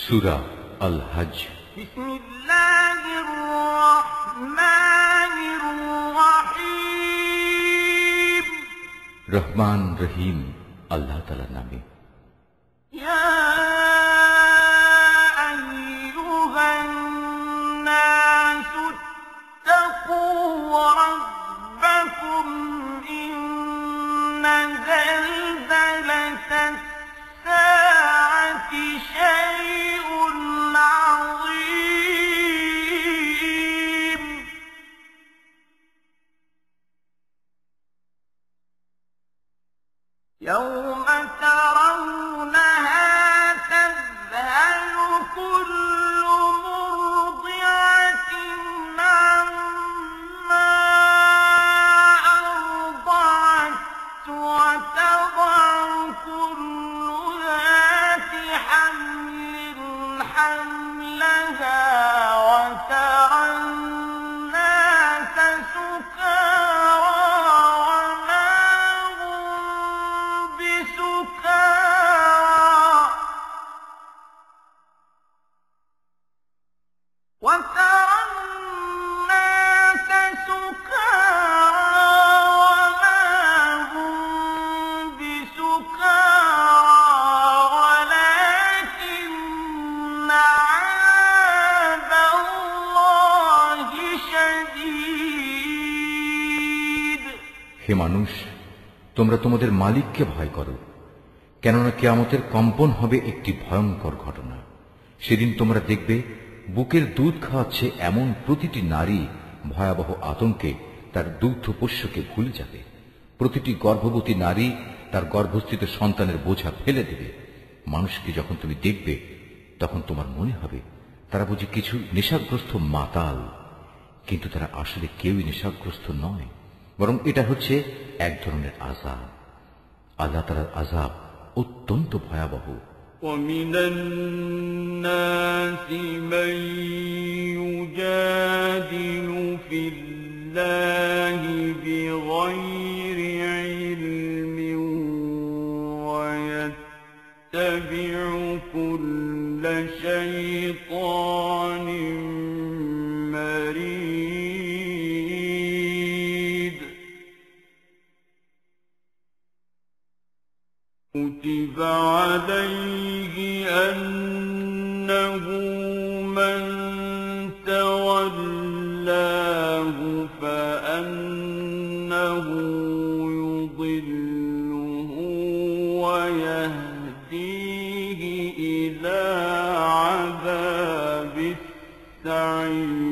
সূরা আল হজ। বিসমিল্লাহির রহমানির রহিম। রহমান রহিম আল্লাহ তাআলার নামে। ইয়া আইয়ুহান নাসু ইত্তাকু রাব্বাকুম ইন্না যালযালাতাস সাআতি শাইউন আযীম। ইয়াওমা তারাউনাহা তাযহালু কুল্লু মুরদি'আতিন আম্মা আরদা'আত ওয়া তাদা'u কুল্lu যাতি হামলিন হামলাহা ওয়া তারান নাসা সুকারা ওয়া মা হুম বিসুকারা وترى الناس سكارى وما هم بسكارى ولكن عذاب الله شديد। হে মানুষ, তোমরা তোমাদের মালিককে ভয় করো, কেননা কিয়ামতের কম্পন হবে একটি ভয়ঙ্কর ঘটনা। সেদিন তোমরা দেখবে বুকের দুধ খাওয়াচ্ছে এমন প্রতিটি নারী ভয়াবহ আতঙ্কে তার দুগ্ধপোষ্যকে ভুলে যাবে। প্রতিটি গর্ভবতী নারী তার গর্ভস্থিত সন্তানের বোঝা ফেলে দেবে। মানুষকে যখন তুমি দেখবে তখন তোমার মনে হবে তারা বুঝি কিছু নেশাগ্রস্ত মাতাল, কিন্তু তারা আসলে কেউই নেশাগ্রস্ত নয়, বরং এটা হচ্ছে এক ধরনের আযাব। আল্লাহ তাআলার আযাব অত্যন্ত ভয়াবহ। ومن الناس من يجادل في الله بغير علم ويتبع كل شيطان مريد كتب عليه أنه من تولاه فأنه يضله ويهديه إلى عذاب السعير।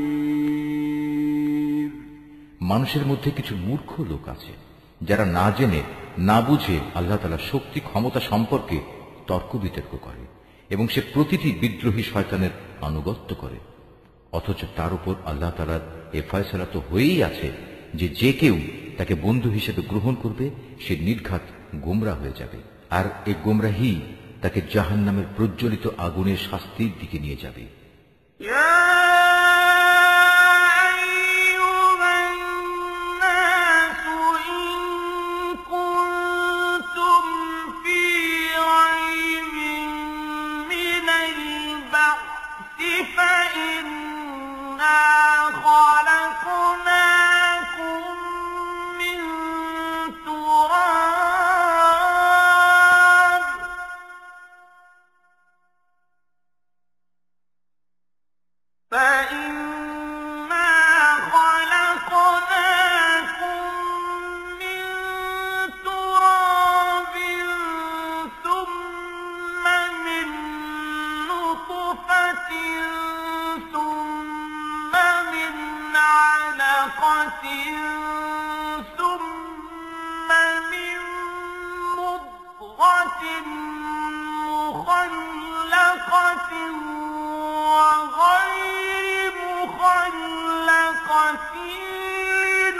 মানুষের মধ্যে কিছু মূর্খ লোক আছে যারা না জেনে না বুঝে আল্লাহ তাআলার শক্তি ক্ষমতা সম্পর্কে তর্ক বিতর্ক করে এবং সে প্রতিটি বিদ্রোহী শয়তানের আনুগত্য করে। অথচ তার উপর আল্লাহ তাআলার এ ফয়সালা তো হয়েই আছে যে যে কেউ তাকে বন্ধু হিসেবে গ্রহণ করবে সে নির্ঘাত গোমরা হয়ে যাবে, আর এই গোমরাহি তাকে জাহান্নামের প্রজ্বলিত আগুনের শাস্তির দিকে নিয়ে যাবে। ثم من مضغة مخلقة وغير مخلقة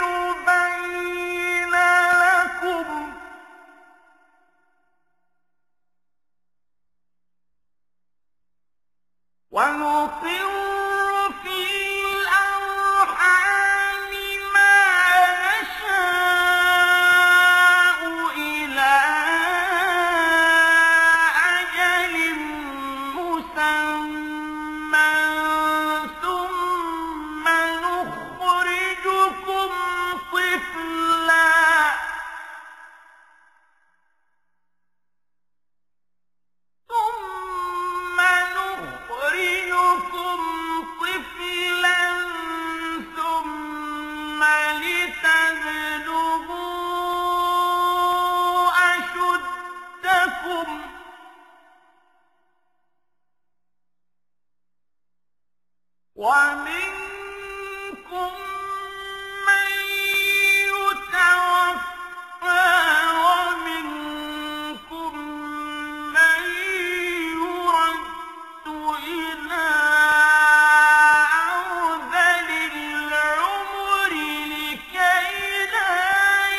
لنبين لكم ونقر في الأرحام ما نشاء إلى أجل مسمى مسمى ثم نخرجكم طفلا ثم لتبلغوا أشدكم ومنكم من يتوفى ومنكم من يرد إلى أرذل العمر لكي لا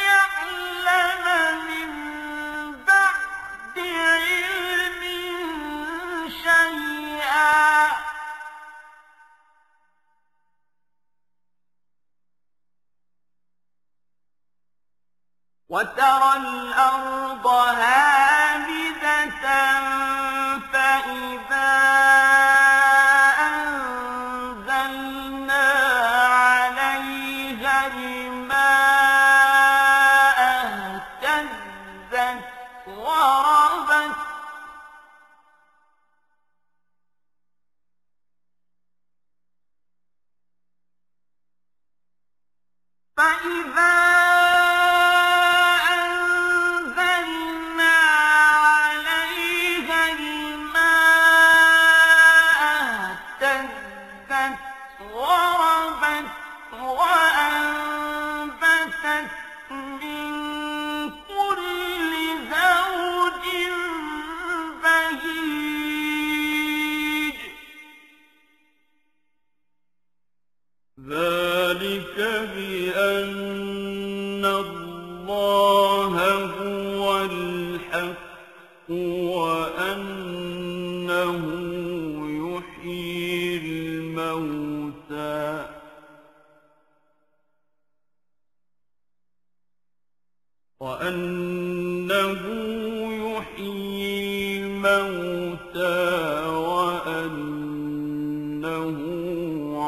يعلم من بعد علم شيئا وترى الأرض هامدة فإذا أنزلنا عليها الماء اهتزت وربت فإذا وأنبتت من كل زوج بهيج ذلك بأن الله هو الحق وأنه يحيي الموتى وأنه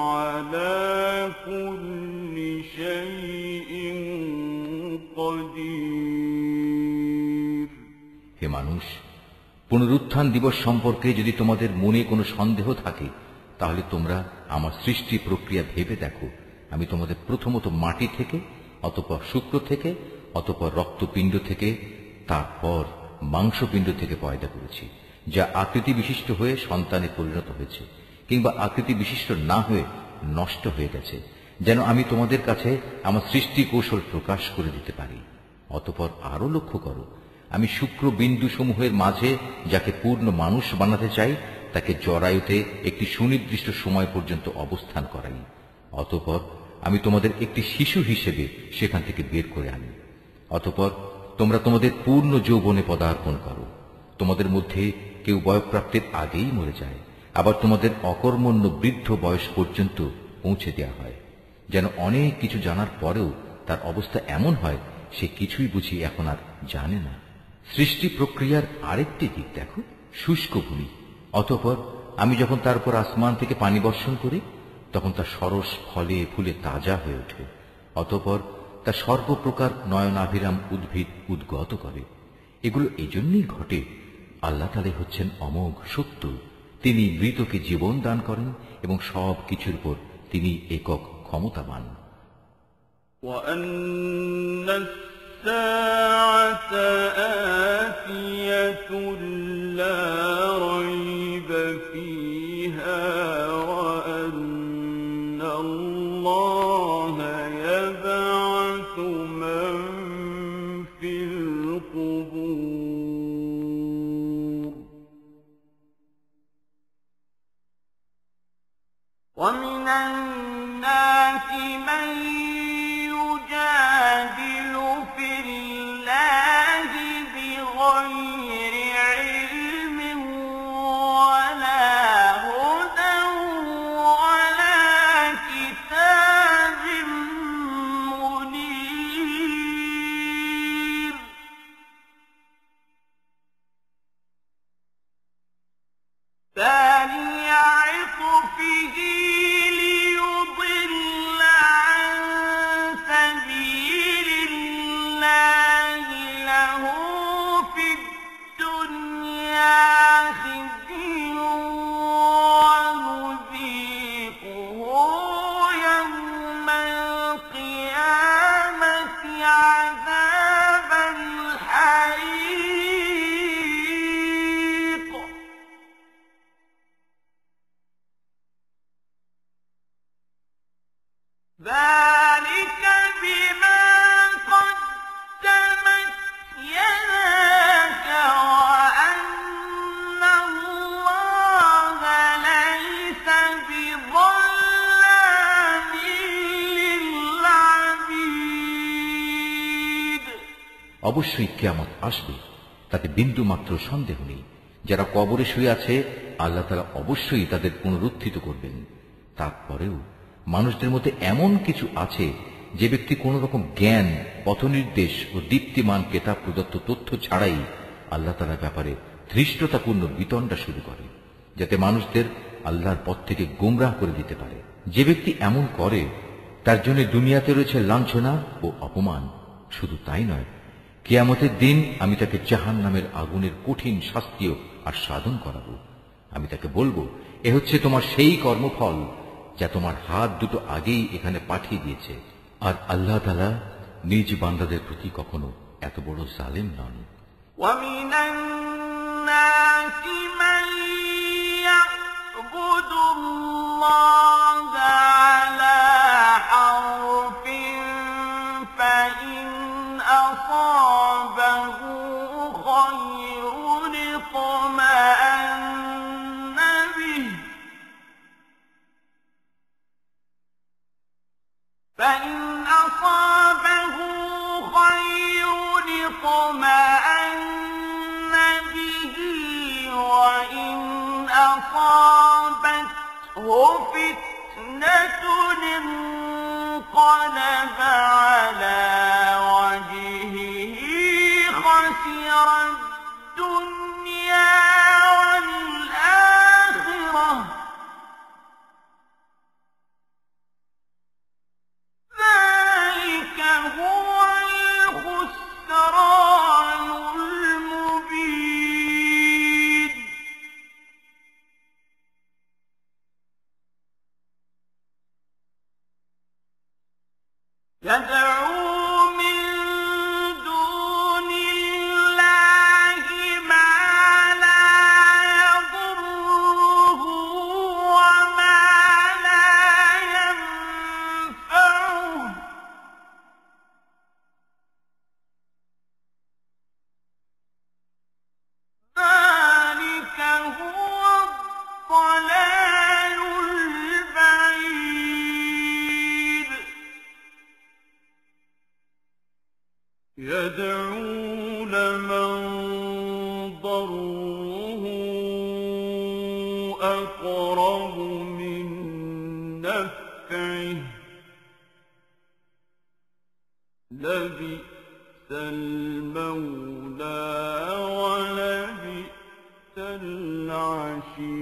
على كل شيء قدير হে মানুষ, পুনরুত্থান দিবস সম্পর্কে যদি তোমাদের মনে কোনো সন্দেহ থাকে তাহলে তোমরা আমার সৃষ্টি প্রক্রিয়া ভেবে দেখো। আমি তোমাদের প্রথমত মাটি থেকে, অতঃপর শুক্র থেকে, অতঃপর রক্তপিণ্ড থেকে, তারপর মাংসপিণ্ড থেকে পয়দা করেছি, যা আকৃতি বিশিষ্ট হয়ে সন্তানে পরিণত হয়েছে কিংবা আকৃতি বিশিষ্ট না হয়ে নষ্ট হয়ে গেছে, যেন আমি তোমাদের কাছে আমার সৃষ্টি কৌশল প্রকাশ করে দিতে পারি। অতঃপর আরো লক্ষ্য করো, আমি শুক্র বিন্দু সমূহের মাঝে যাকে পূর্ণ মানুষ বানাতে চাই তাকে জরায়ুতে একটি সুনির্দিষ্ট সময় পর্যন্ত অবস্থান করাই। অতঃপর আমি তোমাদের একটি শিশু হিসেবে সেখান থেকে বের করে আনি। অতঃপর তোমরা তোমাদের পূর্ণ যৌবনে পদার্পণ করো। তোমাদের মধ্যে কেউ বয়ঃপ্রাপ্তির আগেই মরে যায়, আবার তোমাদের অকর্মণ্য বৃদ্ধ বয়স পর্যন্ত পৌঁছে দেওয়া হয়, যেন অনেক কিছু জানার পরেও তার অবস্থা এমন হয় সে কিছুই বুঝি এখন আর জানে না। সৃষ্টি প্রক্রিয়ার আরেকটি দিক দেখো, শুষ্ক ভূমি। অতঃপর আমি যখন তার উপর আসমান থেকে পানি বর্ষণ করি তখন তা সরস ফলে ফুলে তাজা হয়ে ওঠে। অতঃপর তা সর্বপ্রকার নয়নাভিরাম উদ্ভিদ উদ্গত করে। এগুলো এজন্যই ঘটে, আল্লাহ তাআলা হচ্ছেন অমোঘ সত্য। তিনি মৃতকে জীবন দান করেন এবং সব কিছুর উপর তিনি একক ক্ষমতাবান। الساعة آتية لا ريب فيها وأن الله يبعث من في القبور ومن الناس من يجادل في الله بغير علم ولا هدى ولا كتاب منير ذلك অবশ্যই কিয়ামত আসবে, তাতে বিন্দু মাত্র সন্দেহ নেই। যারা কবরে শুয়ে আছে আল্লাহ তাআলা অবশ্যই তাদের পুনরুত্থিত করবেন। তারপরেও মানুষদের মধ্যে এমন কিছু আছে যে ব্যক্তি কোন রকম জ্ঞান, পথনির্দেশ ও দীপ্তিমান কেতাব প্রদত্ত তথ্য ছাড়াই আল্লাহ তাআলার ব্যাপারে ধৃষ্টতাপূর্ণ বিতণ্ডা শুরু করে, যাতে মানুষদের আল্লাহর পথ থেকে গোমরাহ করে দিতে পারে। যে ব্যক্তি এমন করে তার জন্য দুনিয়াতে রয়েছে লাঞ্ছনা ও অপমান। শুধু তাই নয়, কিয়ামতের দিন আমি তাকে জাহান্নামের আগুনের কঠিন শাস্তিও আস্বাদন করাবো। আমি তাকে বলবো, এ হচ্ছে তোমার সেই কর্মফল যা তোমার হাত দুটো আগেই এখানে পাঠিয়ে দিয়েছে। আর আল্লাহ তাআলা নিজ বান্দাদের প্রতি কখনো এত বড় জালেম নন। وَمِنَ النَّاسِ مَن يَعْبُدُ اللَّهَ عَلَى حَرْفٍ فَإِنْ أَصَابَهُ خَيْرٌ اطْمَأَنَّ بِهِ فَإِنْ أَصَابَهُ خَيْرٌ اطْمَأَنَّ بِهِ وَإِنْ أَصَابَتْهُ فِتْنَةٌ انقَلَبَ عَلَى وَجْهِهِ خَسِرَ الدُّنْيَا وَالْآخِرَةَ ذَلِكَ هُوَ الْخُسْرَانُ الْمُبِينُ يَدْعُو مِن دُونِ اللَّهِ مَا لَا يَضُرُّهُ وَمَا لَا يَنفَعُهُ ذَلِكَ هُوَ الضَّلَالُ الْبَعِيدُ يَدْعُو لَمَن ضَرُّهُ أَقْرَبُ مِن نَّفْعِهِ لَبِئْسَ الْمَوْلَىٰ وَلَبِئْسَ الْعَشِيرُ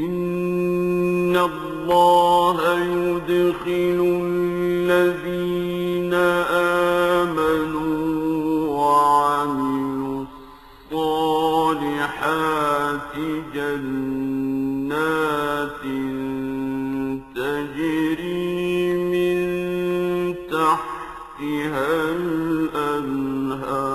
إِنَّ اللَّهَ يُدْخِلُ الَّذِينَ آمَنُوا وَعَمِلُوا الصَّالِحَاتِ جَنَّاتٍ تَجْرِي مِن تَحْتِهَا الْأَنْهَارُ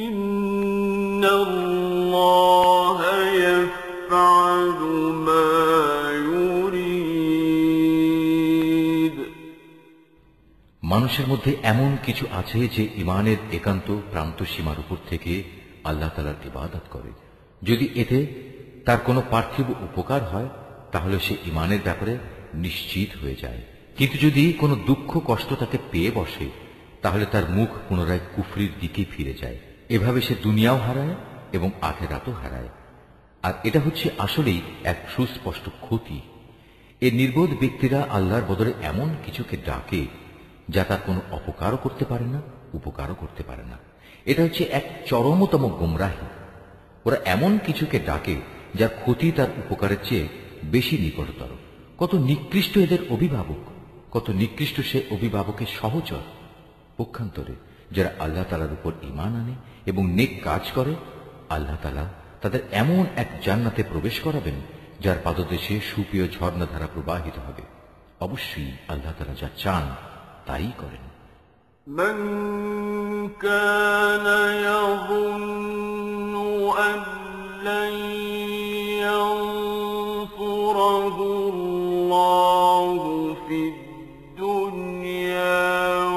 إِنَّ اللَّهَ يَفْعَلُ مَا يُرِيدُ মানুষের মধ্যে এমন কিছু আছে যে ঈমানের একান্ত প্রান্ত সীমার উপর থেকে আল্লাহ তাআলার ইবাদত করে। যদি এতে তার কোনো পার্থিব উপকার হয় তাহলে সে ঈমানের ব্যাপারে নিশ্চিত হয়ে যায়, কিন্তু যদি কোনো দুঃখ কষ্ট তাকে পেয়ে বসে তাহলে তার মুখ পুনরায় কুফরির দিকে ফিরে যায়। এভাবে সে দুনিয়াও হারায় এবং আখিরাতও হারায়। আর এটা হচ্ছে আসলেই এক সুস্পষ্ট ক্ষতি। এই নির্বোধ ব্যক্তিরা আল্লাহর বদলে এমন কিছুকে ডাকে যা তার কোনো অপকারও করতে পারে না, উপকারও করতে পারে না। এটা হচ্ছে এক চরমতম গোমরাহী। ওরা এমন কিছুকে ডাকে যার ক্ষতি তার উপকারের চেয়ে বেশি নিকটতর। কত নিকৃষ্ট এদের অভিভাবক, কত নিকৃষ্ট সে অভিভাবকের সহচর। পক্ষান্তরে যারা আল্লাহ তাআলার উপর ঈমান আনে এবং নেক কাজ করে, আল্লাহ তাআলা তাদের এমন এক জান্নাতে প্রবেশ করাবেন যার পাদদেশে সুপ্রিয় ঝর্ণাধারা প্রবাহিত হবে। অবশ্যই আল্লাহ তাআলা যা চান তাই করেন। من كان يظن أن لن ينصره الله في الدنيا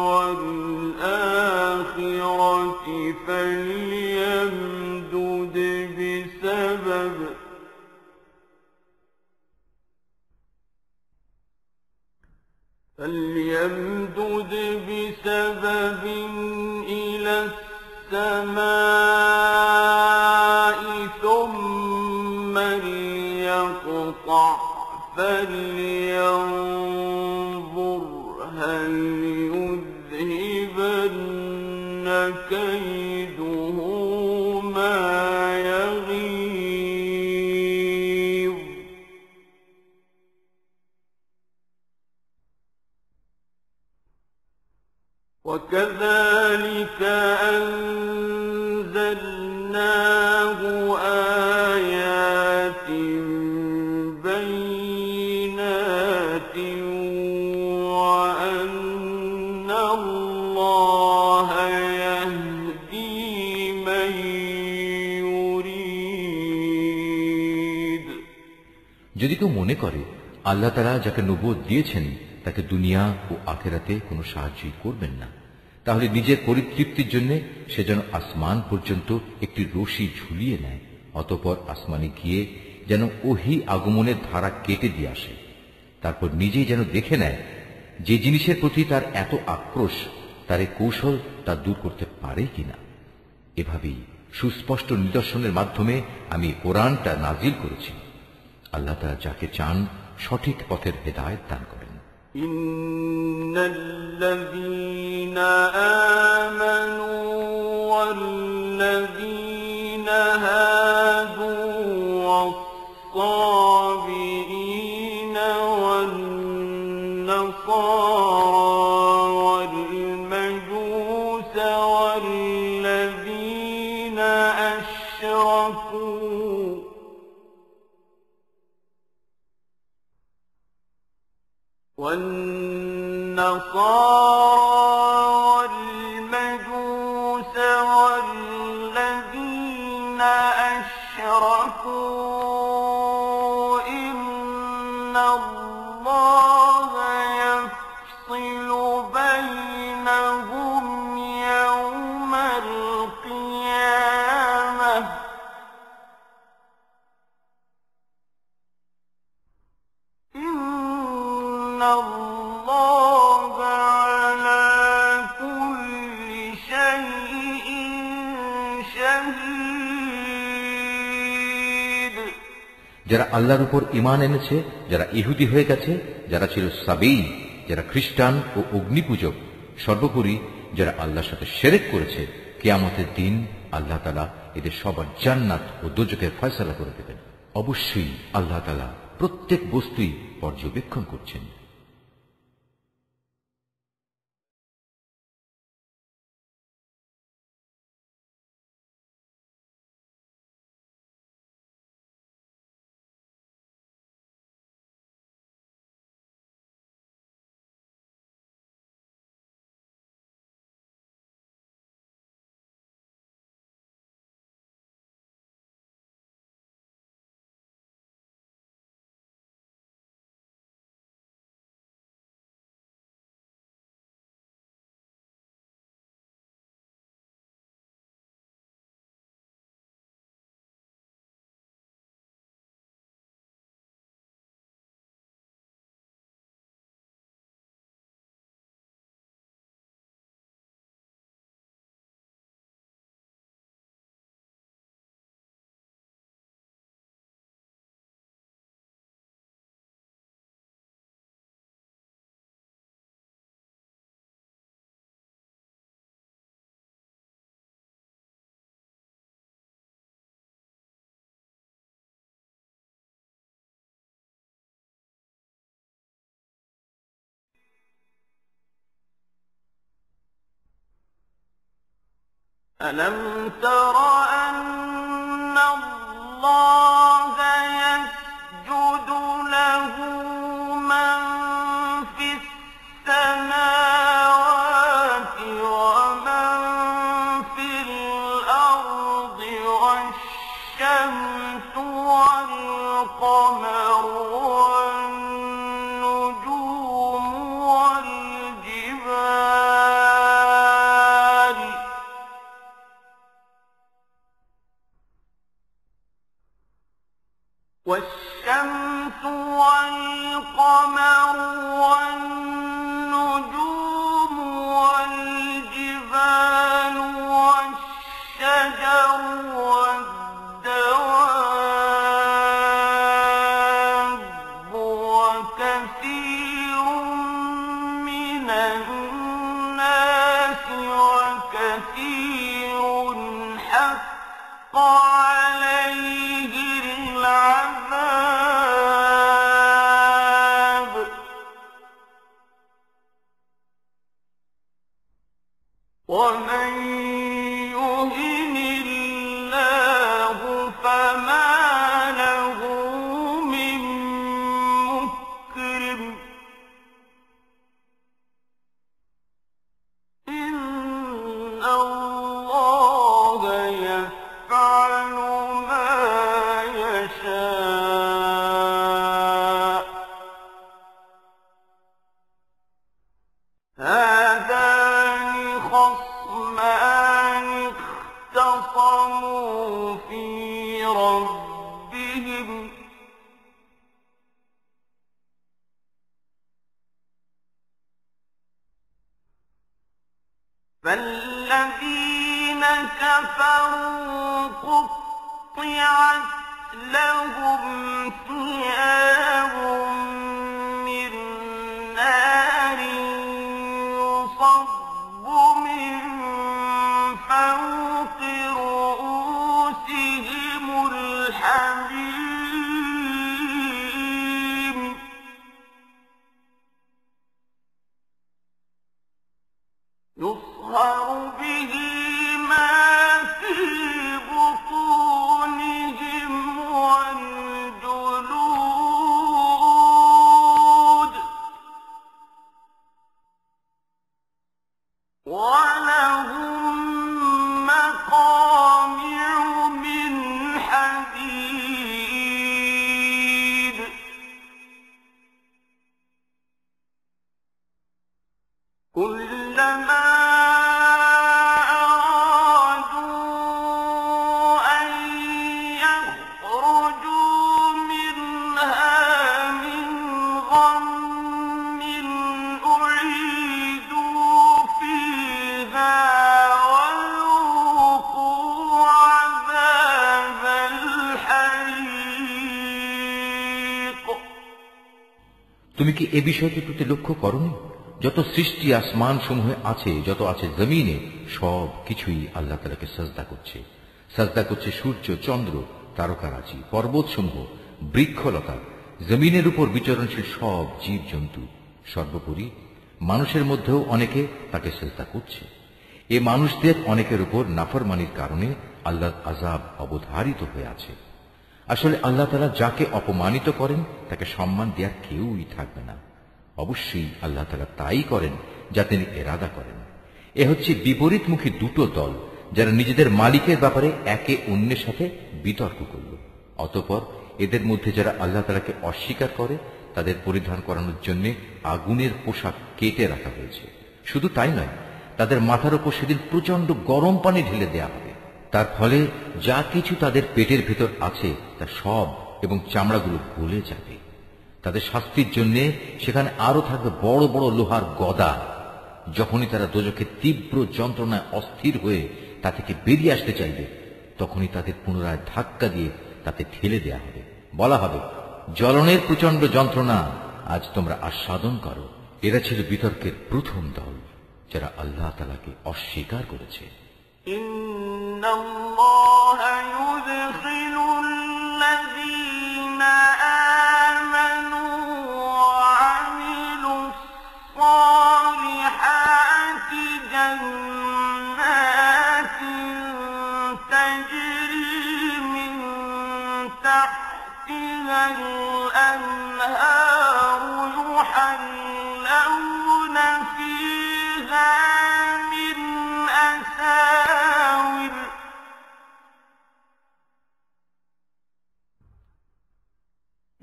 والآخرة فليمدد بسبب إلى السماء ثم ليقطع فلينظر هل يذهبن كيده ما يغيظ وكذلك أنزلناه آيات بينات وأن الله يهدي من يريد যদি কেউ মনে করে আল্লাহ তাআলা যাকে নবুয়ত দিয়েছেন তাকে দুনিয়া ও আখিরাতে কোনো সাহায্য করবেন না, তাহলে নিজের পরিতৃপ্তির জন্য সে যেন আসমান পর্যন্ত একটি রশি ঝুলিয়ে নেয়, অতঃপর আসমানে গিয়ে যেন ওহী আগমনের ধারা কেটে দিয়ে আসে, তারপর নিজেই যেন দেখে নেয় যে জিনিসের প্রতি তার এত আক্রোশ তার এই কৌশল তা দূর করতে পারে কিনা। এভাবেই সুস্পষ্ট নিদর্শনের মাধ্যমে আমি কোরআনটা নাজিল করেছি। আল্লাহ তাআলা যাকে চান সঠিক পথের হেদায়েত দান করেন। ইন্নাল্লাযীনা আমানু ওয়াল্লাযীনা হাদু ওয়াস-সাবিঈনা ওয়ান-নাসারা ওয়াল-মাজূসা ওয়াল্লাযীনা আশরাকু والمجوس والذين أشركوا إن الله يفصل بينهم يوم القيامة إن الله على كل شيء شهيد। যারা আল্লাহর উপর ঈমান এনেছে, যারা ইহুদি হয়ে গেছে, যারা ছিল সাবী, যারা খ্রিস্টান ও অগ্নিপূজক, সর্বোপরি যারা আল্লাহর সাথে শিরক করেছে, কিয়ামতের দিন আল্লাহ তাআলা এদের সবার জান্নাত ও দোজখের ফয়সালা করে দেবেন। অবশ্যই আল্লাহ তাআলা প্রত্যেক বস্তুই পর্যবেক্ষণ করছেন। ألم تر أن الله يسجد له من في السماوات ومن في الأرض والشمس والقمر والنجوم والجبال والشمس والقمر والنجوم فالذين كفروا قطعت لهم ثياب من نار يصب من فوق رؤوسهم الحميم يصهر به ما في بطونهم والجلود ولهم مقامع من حديد كلما তুমি কি এ বিষয়টির প্রতি লক্ষ্য করনি? যত সৃষ্টি আসমান সমূহে আছে, যত আছে জমিনে, সব কিছুই আল্লাহ তাআলাকে সাজদা করছে। সাজদা করছে সূর্য, চন্দ্র, তারকারাজি, পর্বত সমূহ, বৃক্ষলতা, জমিনের উপর বিচরণশীল সব জীব জন্তু। সর্বোপরি মানুষের মধ্যেও অনেকে তাকে সাজদা করছে। এ মানুষদের অনেকের উপর নাফরমানির কারণে আল্লাহর আযাব অবধারিত হয়ে আছে। আসলে আল্লাহ তাআলা যাকে অপমানিত করেন তাকে সম্মান দেওয়ার কেউই থাকবে না। অবশ্যই আল্লাহ তাআলা তাই করেন যা তিনি ইরাদা করেন। এ হচ্ছে বিপরীতমুখী দুটো দল, যারা নিজেদের মালিকের ব্যাপারে একে অন্যের সাথে বিতর্ক করল। অতঃপর এদের মধ্যে যারা আল্লাহ তাআলাকে অস্বীকার করে তাদের পরিধান করানোর জন্য আগুনের পোশাক কেটে রাখা হয়েছে। শুধু তাই নয়, তাদের মাথার উপর সেদিন প্রচন্ড গরম পানি ঢেলে দেয়া হবে। তার ফলে যা কিছু তাদের পেটের ভেতর আছে তা সব এবং চামড়াগুলো গলে যাবে। তাদের শাস্তির জন্য সেখানে আরো থাকবে বড় বড় লোহার গদা। যখনই তারা দোজখের তীব্র যন্ত্রণায় অস্থির হয়ে তা থেকে বেরিয়ে আসতে চাইবে, তখনই তাদের পুনরায় ধাক্কা দিয়ে তাতে ঠেলে দেয়া হবে। বলা হবে, জ্বলনের প্রচন্ড যন্ত্রণা আজ তোমরা আস্বাদন করো। এরা ছিল বিতর্কের প্রথম দল, যারা আল্লাহ তাআলাকে অস্বীকার করেছে। ইন্নাল্লাহ ইউদখিলু আল্লাযীনা আমানু ওয়া আমিলুস সালিহাতি জান্নাতিন তাজরি মিন তাহতিহাল আনহারু ইউহাল্লাউনা ফীহা মিন أساور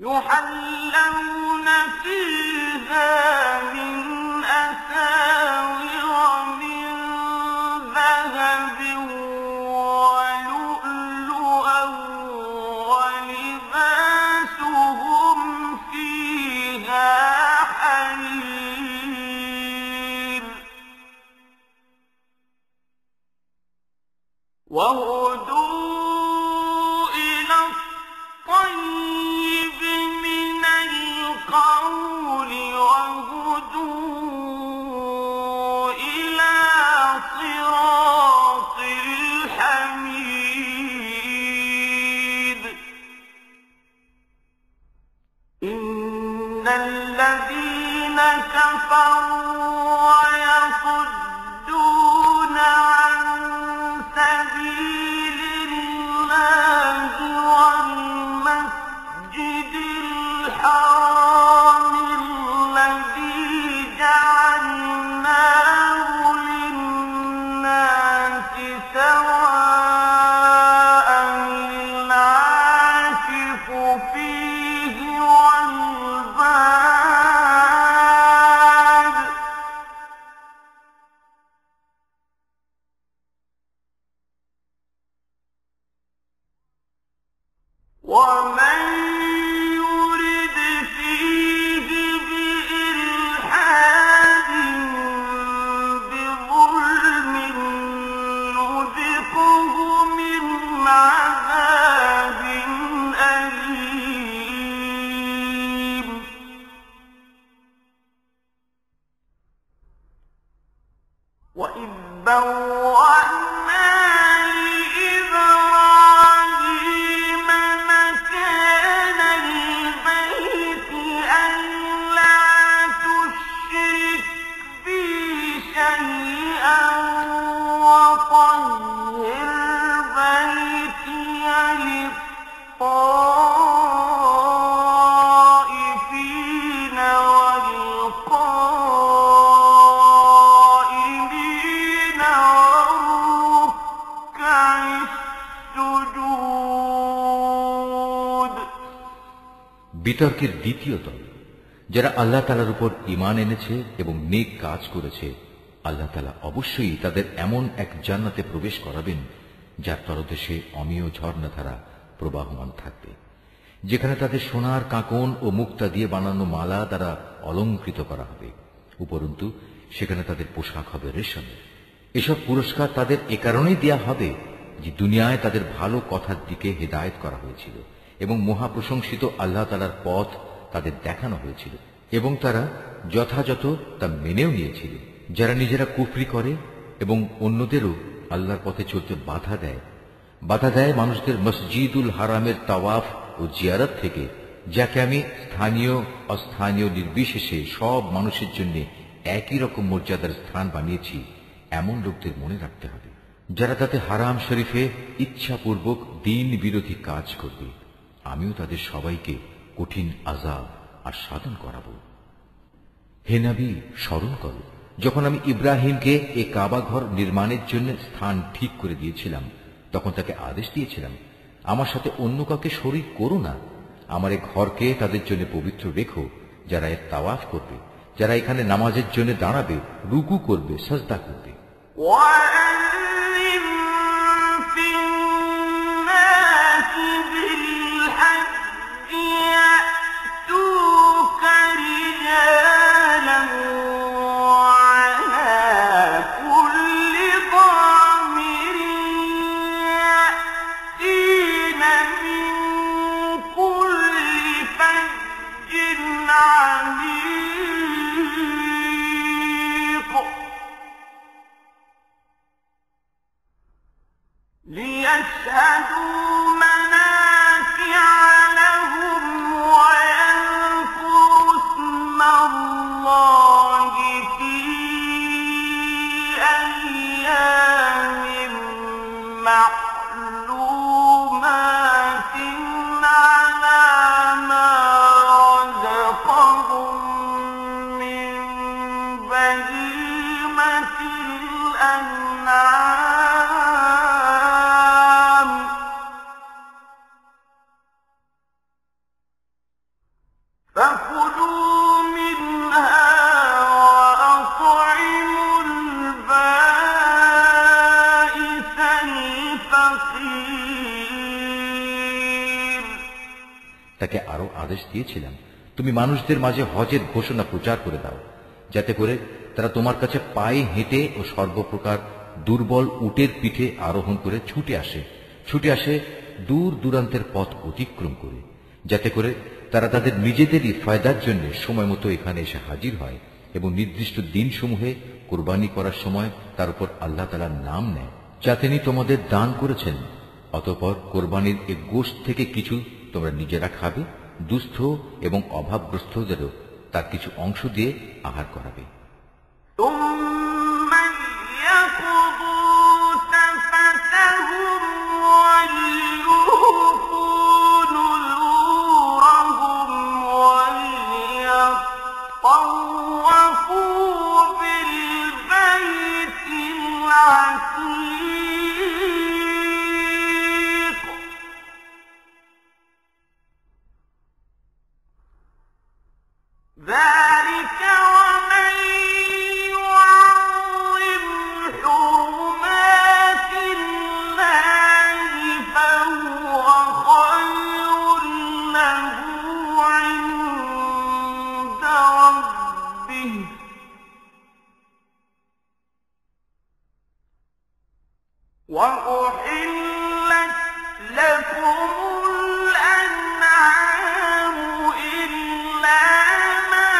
يحلون فيها من أساور من ذهب ولؤلؤا ولباسهم فيها حرير وهدوا إلى الطيب من القول وهدوا إلى صراط الحميد إن الذين كفروا ويصدون عن سبيل الله والمسجد الحرام الذي جعلناه للناس سواء العاكف فيه والباد بوأنا لإبراهيم مكان البيت ألا تشرك بي شيئا وطهر بيتي للطائفين والقائمين والركع السجود. বিতর্কের দ্বিতীয় দল যারা আল্লাহ তাআলার উপর ঈমান এনেছে এবং নেক কাজ করেছে, আল্লাহ তাআলা অবশ্যই তাদের এমন এক জান্নাতে প্রবেশ করাবেন যার তলদেশে অমীয় ঝর্ণাধারা প্রবাহমান থাকবে, যেখানে তাদের সোনার কাঁকন ও মুক্তা দিয়ে বানানো মালা দ্বারা অলঙ্কৃত করা হবে। উপরন্তু সেখানে তাদের পোশাক হবে রেশমের। এসব পুরস্কার তাদের এ কারণেই দেয়া হবে যে দুনিয়ায় তাদের ভালো কথার দিকে হেদায়েত করা হয়েছিল এবং মহাপ্রশংসিত আল্লাহ তাআলার পথ তাদের দেখানো হয়েছিল এবং তারা যথাযথ তা মেনেও নিয়েছিল। যারা নিজেরা কুফরি করে এবং অন্যদেরও আল্লাহর পথে চলতে বাধা দেয় মানুষদের মসজিদুল হারামের তাওয়াফ ও জিয়ারত থেকে, যাকে আমি স্থানীয় অস্থানীয় নির্বিশেষে সব মানুষের জন্য একই রকম মর্যাদার স্থান বানিয়েছি, এমন লোকদের মনে রাখতে হবে যারা তাতে হারাম শরীফে ইচ্ছাপূর্বক দ্বীন বিরোধী কাজ করবে। আমিও তাদের সবাইকে কঠিন আযাব আস্বাদন করাব। হে নবী, স্মরণ করো যখন আমি ইব্রাহিমকে এ কাবা ঘর নির্মাণের জন্য স্থান ঠিক করে দিয়েছিলাম, তখন তাকে আদেশ দিয়েছিলাম, আমার সাথে অন্য কাউকে শরীক করো না। আমার এ ঘরকে তাদের জন্য পবিত্র রেখো, যারা এর তাওয়াফ করবে, যারা এখানে নামাজের জন্য দাঁড়াবে, রুকু করবে, সাজদা করবে। ليشهدوا منافع لهم ويذكروا اسم الله في أيام معلومات على ما رزقهم من بهيمة الأنعام فكلوا منها وأطعموا البائس الفقير. তাকে আরো আদেশ দিয়েছিলাম, তুমি মানুষদের মাঝে হজের ঘোষণা প্রচার করে দাও, যাতে করে তারা তোমার কাছে পায়ে হেঁটে ও সর্বপ্রকার দুর্বল উটের পিঠে আরোহণ করে ছুটে আসে দূর দূরান্তের পথ অতিক্রম করে, যাতে করে তারা তাদের নিজেদেরই ফায়দার জন্য সময় মতো এখানে এসে হাজির হয় এবং নির্দিষ্ট দিনসমূহে কোরবানি করার সময় তার উপর আল্লাহ তাআলার নাম নেয়, যা তিনি তোমাদের দান করেছেন। অতঃপর কোরবানির এ গোশত থেকে কিছু তোমরা নিজেরা খাবে, দুস্থ এবং অভাবগ্রস্তদেরও তার কিছু অংশ দিয়ে আহার করাবে। ثم ليقضوا تفثهم وليوفوا نذورهم وليطوفوا بالبيت العتيق. ذلك ومن يعظم حرمات الله فهو خير له عند ربه وأحلت لكم الأنعام إلا ما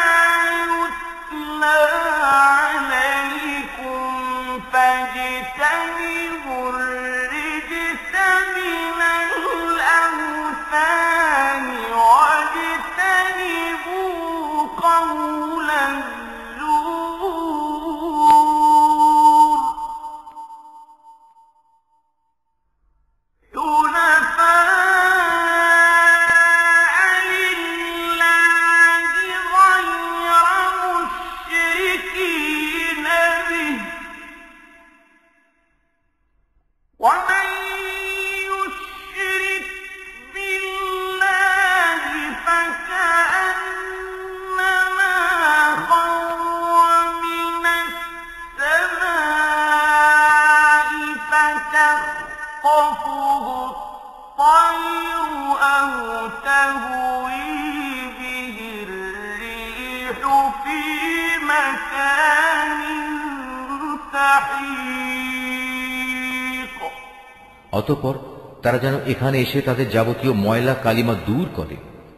قول الزور حنفاء لله غير مشركين به ومن يشرك بالله فكأنما خر من السماء فتخطفه الطير أو تهوي به الريح في مكان سحيق অতঃপর তারা যেন এখানে এসে তাদের যাবতীয় ময়লা কালিমা দূর করে,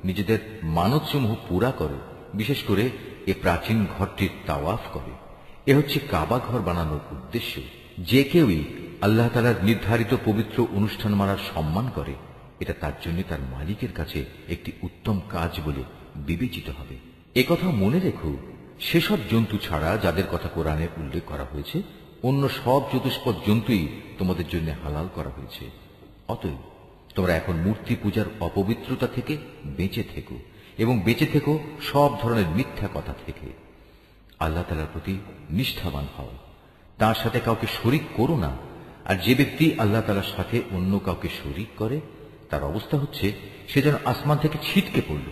নিজেদের মানতসমূহ পুরা করে, বিশেষ করে এ প্রাচীন ঘরটির তাওয়াফ করে। এ হচ্ছে কাবা ঘর বানানোর উদ্দেশ্য। যে কেউই আল্লাহ তাআলার নির্ধারিত পবিত্র অনুষ্ঠান মানার সম্মান করে, এটা তার জন্য তার মালিকের কাছে একটি উত্তম কাজ বলে বিবেচিত হবে। একথা মনে রেখো, সেসব জন্তু ছাড়া যাদের কথা কোরআনে উল্লেখ করা হয়েছে, অন্য সব চতুষ্পদ জন্তুই তোমাদের জন্য হালাল করা হয়েছে। অতএব তোমরা এখন মূর্তি পূজার অপবিত্রতা থেকে বেঁচে থেকো এবং বেঁচে থেকো সব ধরনের মিথ্যা কথা থেকে। আল্লাহ তাআলার প্রতি নিষ্ঠাবান হও, তার সাথে কাউকে শরীক করো না। আর যে ব্যক্তি আল্লাহ তাআলার সাথে অন্য কাউকে শরীক করে, তার অবস্থা হচ্ছে সে যেন আসমান থেকে ছিটকে পড়ল,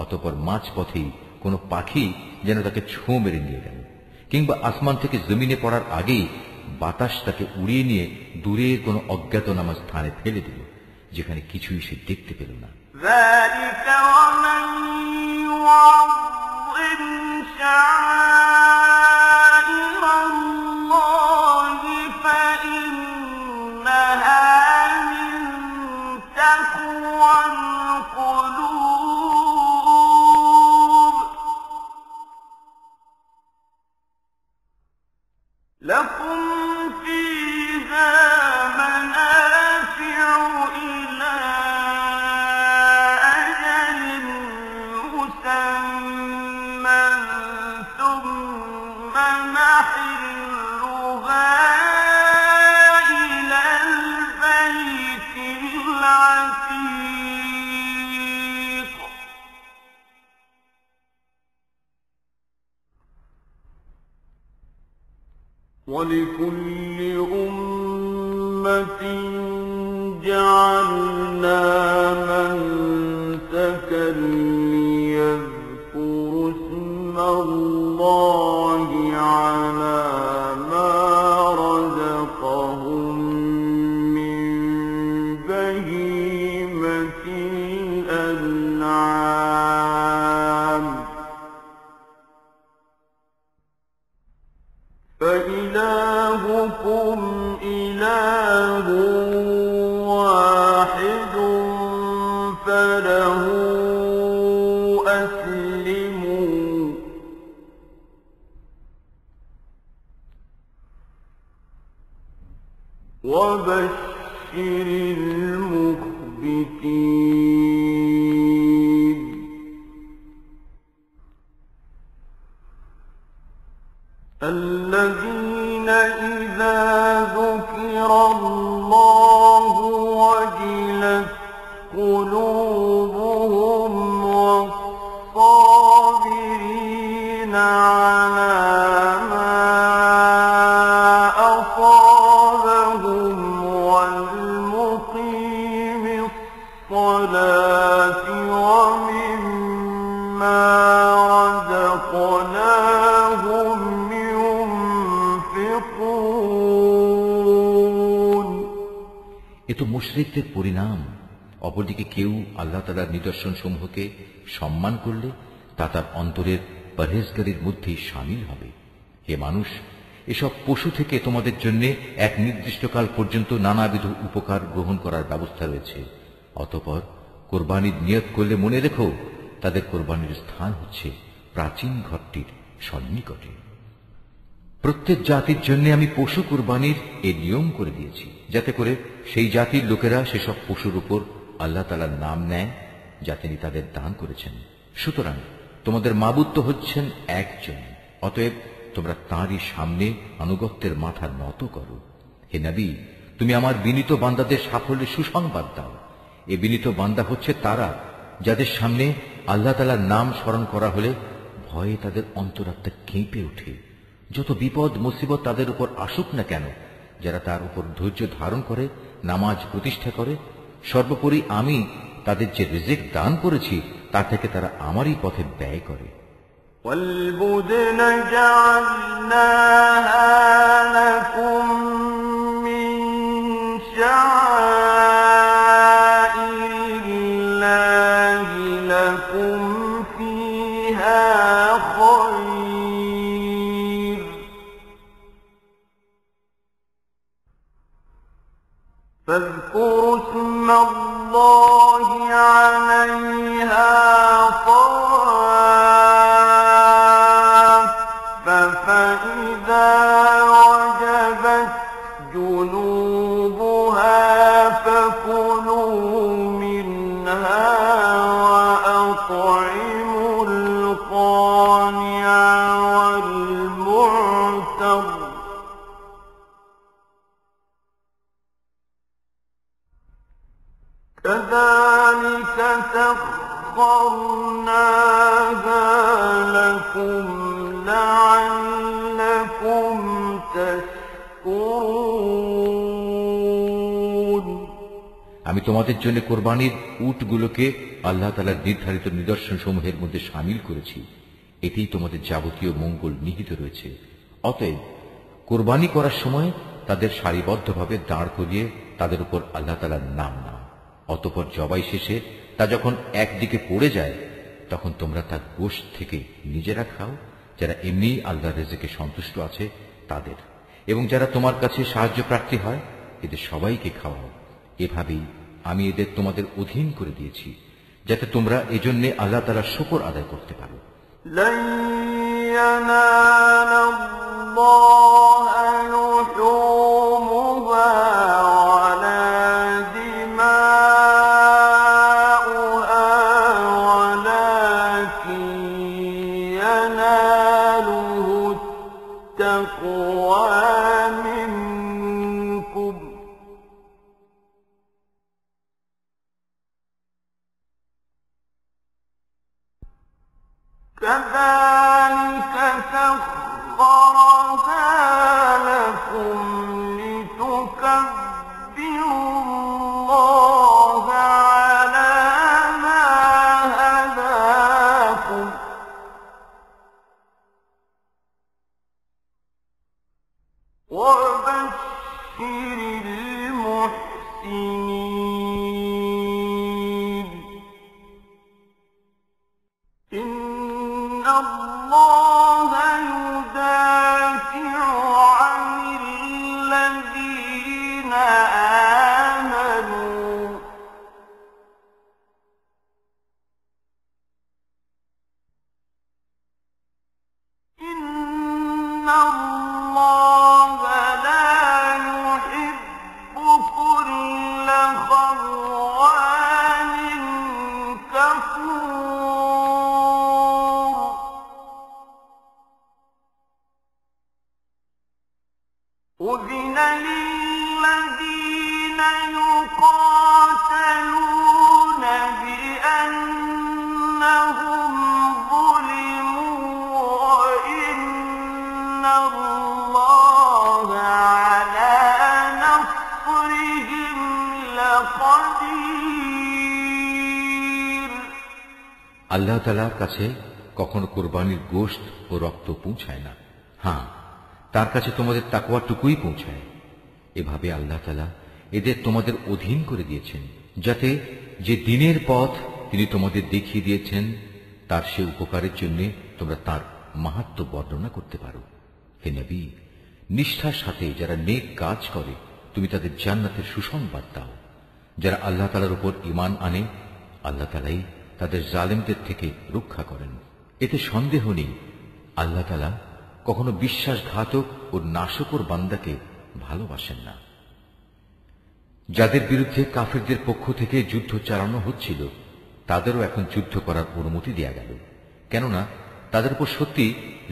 অতঃপর মাঝ পথেই কোনো পাখি যেন তাকে ছোঁ মেরে নিয়ে গেল, কিংবা আসমান থেকে জমিনে পড়ার আগেই বাতাস তাকে উড়িয়ে নিয়ে দূরের কোনো অজ্ঞাতনামা স্থানে ফেলে দিল, যেখানে কিছুই সে দেখতে পেল না। ذلك ومن يعظم شعائر الله فإنها من تقوى القلوب لكم فيها منافع إلى أجل مسمى ثم محلها إلى البيت العتيق ولكل أمة جعلنا منسكا ليذكروا اسم الله على ما رزقهم من بهيمة الأنعام فإلهكم إله واحد فله أسلموا وبشر المخبتين الذين إذا ذكر الله وجلت قلوبهم والصابرين على ما أصابهم والمقيم الصلاة ومما رزقناهم এ তো মুশরিকদের পরিণাম। অপরদিকে কেউ আল্লাহ তাআলার নিদর্শন সমূহকে সম্মান করলে তা তার অন্তরের পরহেজগারির মধ্যেই শামিল হবে। হে মানুষ, এসব পশু থেকে তোমাদের জন্য এক নির্দিষ্টকাল পর্যন্ত নানাবিধ উপকার গ্রহণ করার ব্যবস্থা রয়েছে। অতঃপর কোরবানির নিয়ত করলে মনে রেখো, তাদের কোরবানির স্থান হচ্ছে প্রাচীন ঘরটির সন্নিকটে। প্রত্যেক জাতির জন্য আমি পশু কুরবানির এই নিয়ম করে দিয়েছি, যাতে করে সেই জাতির লোকেরা সেসব পশুর উপর আল্লাহ তাআলার নাম নেয় যা তিনি তাদের দান করেছেন। সুতরাং তোমাদের মাবুদ তো হচ্ছেন একজন, অতএব তোমরা তাঁরই সামনে আনুগত্যের মাথা নত করো। হে নবী, তুমি আমার বিনীত বান্দাদের সাফল্যের সুসংবাদ দাও। এ বিনীত বান্দা হচ্ছে তারা যাদের সামনে আল্লাহ তাআলার নাম স্মরণ করা হলে ভয়ে তাদের অন্তরাত্মা কেঁপে ওঠে। যত বিপদ মুসিবত তাদের উপর আসুক না কেন, যারা তার উপর ধৈর্য ধারণ করে, নামাজ প্রতিষ্ঠা করে, সর্বোপরি আমি তাদের যে রিজিক দান করেছি তা থেকে তারা আমারই পথে ব্যয় করে। والبدن جعلناها لكم من شعائر الله لكم فيها خير فاذكروا اسم الله عليها فإذا وجبت جنوبها فكلوا منها وأطعموا القانع والمعتر كذلك سخرناها لكم لعلكم تشكرون। আমি তোমাদের জন্য কোরবানির উটগুলোকে আল্লাহ তাআলার নির্ধারিত নিদর্শন সমূহের মধ্যে শামিল করেছি। এতেই তোমাদের যাবতীয় মঙ্গল নিহিত রয়েছে। অতএব কোরবানি করার সময় তাদের সারিবদ্ধভাবে দাঁড় করিয়ে তাদের উপর আল্লাহ তাআলার নাম নাও। অতঃপর জবাই শেষে তা যখন একদিকে পড়ে যায় তখন তোমরা তার গোশত থেকে নিজেরা খাও, যারা এমনি আল্লাহর রিজিকে সন্তুষ্ট আছে তাদের, এবং যারা তোমার কাছে সাহায্য প্রার্থী হয় এদের সবাইকে খাওয়াও। এভাবেই আমি এদের তোমাদের অধীন করে দিয়েছি যাতে তোমরা এজন্য আল্লাহ তাআলার শুকর আদায় করতে পারো। لن ينال الله لحومها ولا دماؤها ولكن يناله التقوى منكم كذلك سخرها لكم لتكبروا الله على ما هداكم وبشر المحسنين إن الله يدافع عن الذين آمنوا إن الله لا يحب كل خوان كفور أذن للذين يقاتلون بأنهم ظلموا وإن الله على نصرهم لقدير। আল্লাহ তাআলার কাছে কখনো কোরবানির গোশত ও রক্ত পৌঁছায় না, হ্যাঁ তার কাছে তোমাদের তাকওয়াটুকুই পৌঁছায়। এভাবে আল্লাহ তাআলা এদের তোমাদের অধীন করে দিয়েছেন যাতে যে দিনের পথ তিনি তোমাদের দেখিয়ে দিয়েছেন তার সে উপকারের জন্য তোমরা তার মাহাত্ম্য বর্ণনা করতে পারো। হে নবী, নিষ্ঠার সাথে যারা নেক কাজ করে তুমি তাদের জান্নাতের সুসংবাদ দাও। যারা আল্লাহ তাআলার উপর ঈমান আনে আল্লাহ তাআলাই তাদের জালেমদের থেকে রক্ষা করেন। এতে সন্দেহ নেই আল্লাহ তাআলা কখনো বিশ্বাসঘাতক ও নাশকর বান্দাকে ভালোবাসেন না। যাদের বিরুদ্ধে কাফিরদের পক্ষ থেকে যুদ্ধ চালানো হচ্ছিল তাদেরও এখন যুদ্ধ করার অনুমতি দেয়া গেল। কেননা তাদের উপর সত্যি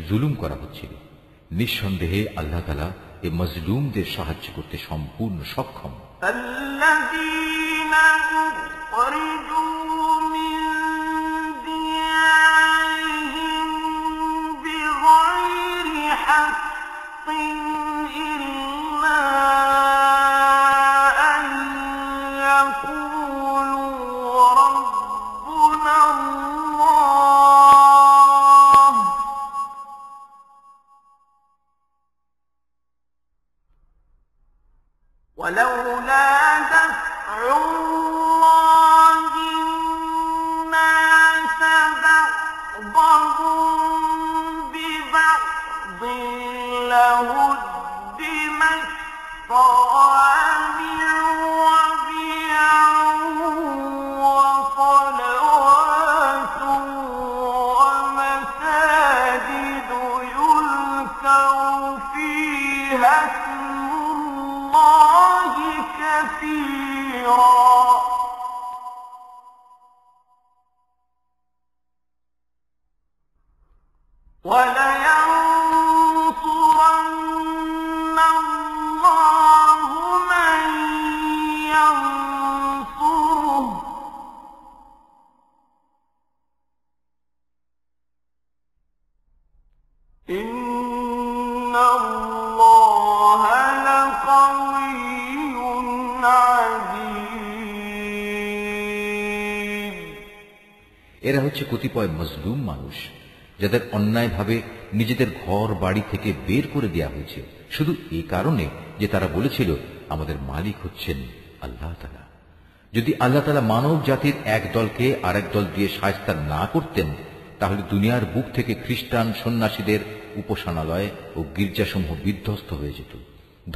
জুলুম করা হচ্ছিল। নিঃসন্দেহে আল্লাহ তাআলা এই মজলুমদের সাহায্য করতে সম্পূর্ণ সক্ষম। ولولا دفع الله الناس بعضهم ببعض لهدمت صوامع وبيع وصلوات ومساجد يذكر فيها كثيرا ولينصرن الله من ينصره إن الله لقوي এরা হচ্ছে কতিপয় মজলুম মানুষ, যাদের অন্যায়ভাবে নিজেদের ঘর বাড়ি থেকে বের করে দেওয়া হয়েছে, শুধু এই কারণে যে তারা বলেছিল আমাদের মালিক হচ্ছেন আল্লাহ তাআলা। যদি আল্লাহ তাআলা মানব জাতির এক দলকে আরেক দল দিয়ে শায়েস্তা না করতেন, তাহলে দুনিয়ার বুক থেকে খ্রিস্টান সন্ন্যাসীদের উপাসনালয় ও গির্জাসমূহ বিধ্বস্ত হয়ে যেত,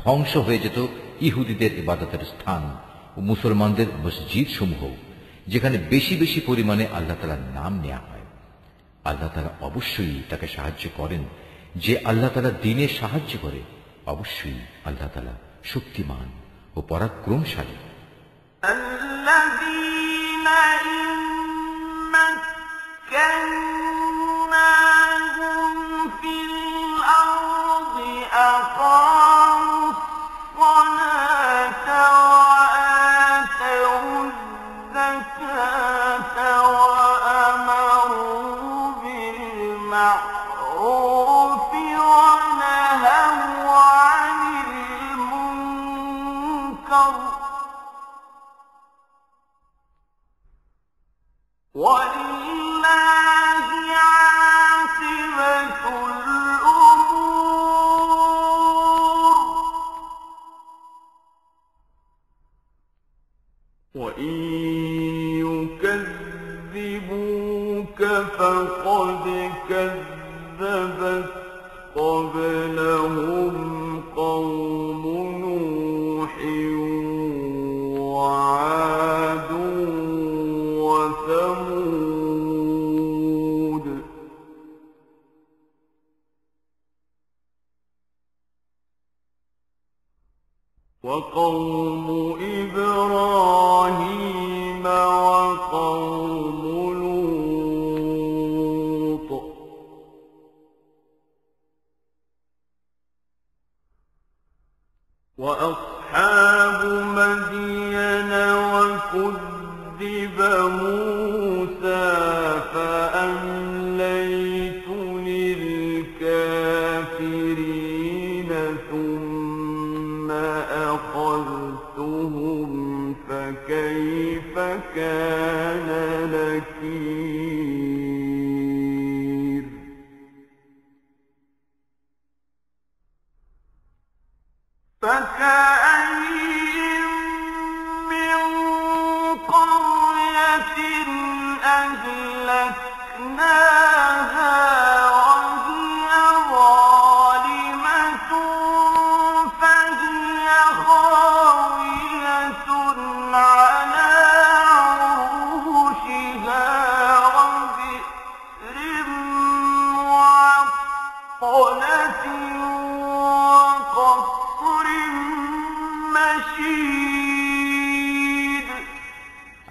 ধ্বংস হয়ে যেত ইহুদিদের ইবাদতের স্থান ও মুসলমানদের মসজিদ সমূহ, যেখানে বেশি বেশি পরিমাণে আল্লাহ তাআলার নাম নেওয়া হয়। আল্লাহ তাআলা অবশ্যই তাকে সাহায্য করেন। যে আল্লাহ তাআলার দ্বীনে সাহায্য করে, অবশ্যই আল্লাহ তাআলা শক্তিমান ও পরাক্রমশালী। ولله عاقبة الأمور وإن يكذبوك فقد كذبت قبلهم قوم نوح وعاد وثمود وقوم إبراهيم وقوم لوط وأصحاب مدين وكذب موسى فأمليت للكافرين ثم أخذتهم فكيف كان نكير فكأين من قرية أهلكناها وهي ظالمة فهي خاوية على عروشها وبئر معطلة وقصر مشيد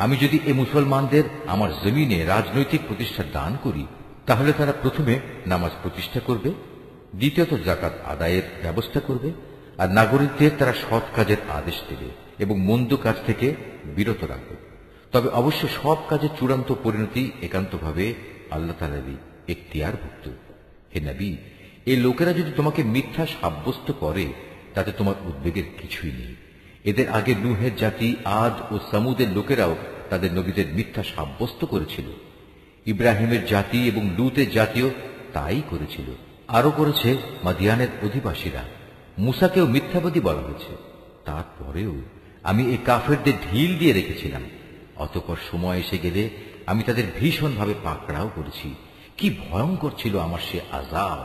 আমি যদি এ মুসলমানদের আমার জমিনে রাজনৈতিক প্রতিষ্ঠা দান করি, তাহলে তারা প্রথমে নামাজ প্রতিষ্ঠা করবে, দ্বিতীয়ত জাকাত আদায়ের ব্যবস্থা করবে, আর নাগরিকদের তারা সৎ কাজের আদেশ দেবে এবং মন্দ কাজ থেকে বিরত রাখবে। তবে অবশ্য সব কাজের চূড়ান্ত পরিণতি একান্তভাবে আল্লাহ তাআলারই এখতিয়ারভুক্ত। হে নবী, এই লোকেরা যদি তোমাকে মিথ্যা সাব্যস্ত করে তাতে তোমার উদ্বেগের কিছুই নেই। এদের আগে নূহের জাতি, আদ ও সামুদের লোকেরাও তাদের নবীদের মিথ্যা সাব্যস্ত করেছিল। ইব্রাহিমের জাতি এবং লূতের জাতিও তাই করেছিল। আরো করেছে মাদিয়ানের অধিবাসীরা। মুসাকেও মিথ্যাবাদী বলা হয়েছে। তারপরেও আমি এই কাফেরদের ঢিল দিয়ে রেখেছিলাম। অতঃপর সময় এসে গেলে আমি তাদের ভীষণভাবে পাকড়াও করেছি। কি ভয়ঙ্কর ছিল আমার সে আযাব!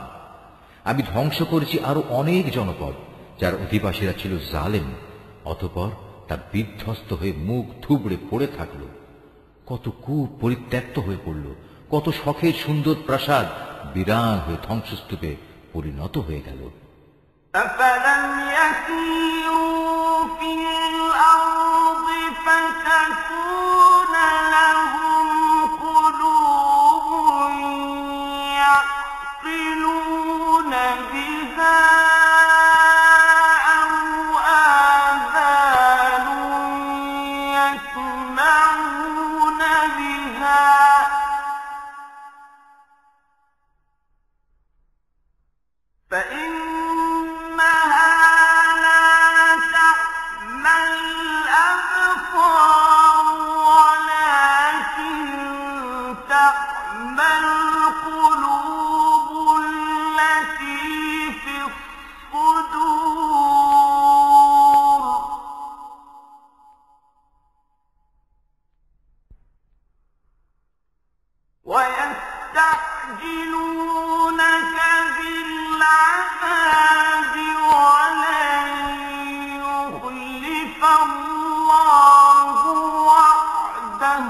আমি ধ্বংস করেছি আরো অনেক জনপদ যার অধিবাসীরা ছিল জালেম। অতঃপর তা বিধ্বস্ত হয়ে মুখ থুবড়ে পড়ে থাকল। কত কূপ পরিত্যক্ত হয়ে পড়ল, কত শখের সুন্দর প্রাসাদ বিরান হয়ে ধ্বংসস্তূপে পরিণত হয়ে গেল। أفلم يسيروا في الأرض فتكون لهم قلوب يعقلون بها أو آذان يسمعون بها فإنها لا تعمى الأبصار ولكن تعمى القلوب التي في الصدور ويستعجلونك بالعذاب ولن يخلف الله وعده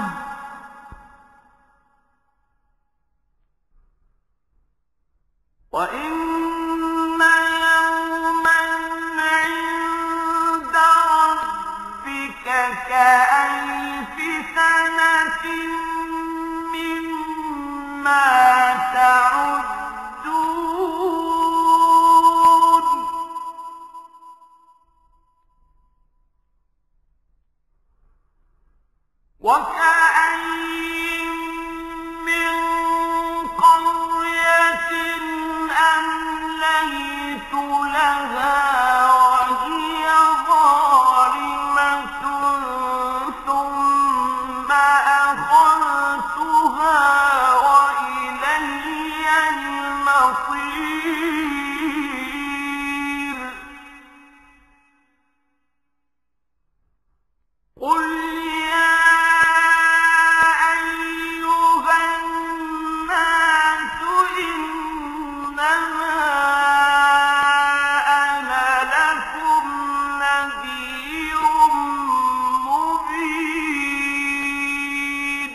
وإن يوما عند ربك كألف سنة مما تعدون وكأين من قرية أمليت لها وهي ظالمة ثم أخذتها وإلي المصير قل يا أيها الناس إنما أنا لكم نذير مبين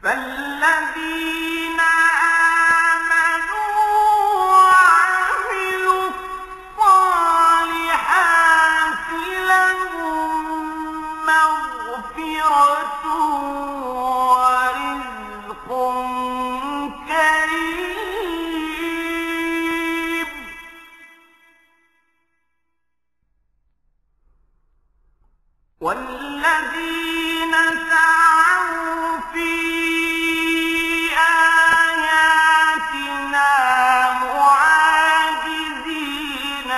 فالذين آمنوا وعملوا الصالحات لهم مغفرة ورزق كريم والذين سعوا في آياتنا معاجزين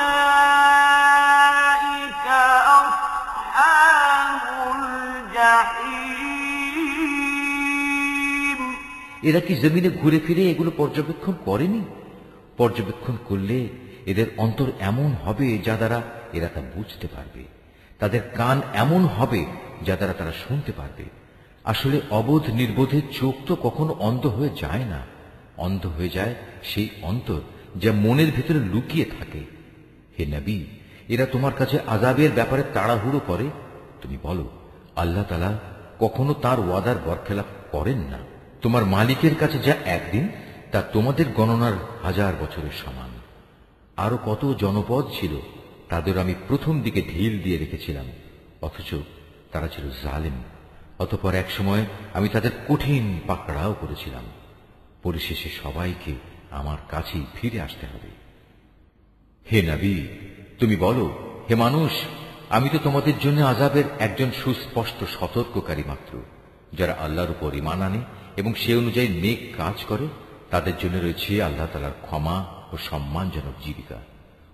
أولئك أصحاب الجحيم এরা কি জমিনে ঘুরে ফিরে এগুলো পর্যবেক্ষণ করেনি? পর্যবেক্ষণ করলে এদের অন্তর এমন হবে যা দ্বারা এরা তা বুঝতে পারবে, তাদের কান এমন হবে যা দ্বারা তারা শুনতে পারবে। আসলে অবোধ নির্বোধের চোখ তো কখনো অন্ধ হয়ে যায় না। অন্ধ হয়ে যায় সেই অন্তর যা মনের ভিতরে লুকিয়ে থাকে। হে নবী, এরা তোমার কাছে আযাবের ব্যাপারে তাড়াহুড়ো করে। তুমি বলো, আল্লাহ তাআলা কখনো তার ওয়াদার বরখেলাপ করেন না। তোমার মালিকের কাছে যা একদিন তা তোমাদের গণনার 1000 বছরের সমান। আরো কত জনপদ ছিল, তাদের আমি প্রথম দিকে ঢিল দিয়ে রেখেছিলাম, অথচ তারা ছিল জালেম। অতঃপর এক সময় আমি তাদের কঠিন পাকড়াও করেছিলাম। পরিশেষে সবাইকে আমার কাছেই ফিরে আসতে হবে। হে নবী, তুমি বলো, হে মানুষ, আমি তো তোমাদের জন্য আযাবের একজন সুস্পষ্ট সতর্ককারী মাত্র। যারা আল্লাহর উপর ঈমান আনে এবং সে অনুযায়ী নেক কাজ করে, তাদের জন্য রয়েছে আল্লাহ তাআলার ক্ষমা ও সম্মানজনক জীবিকা।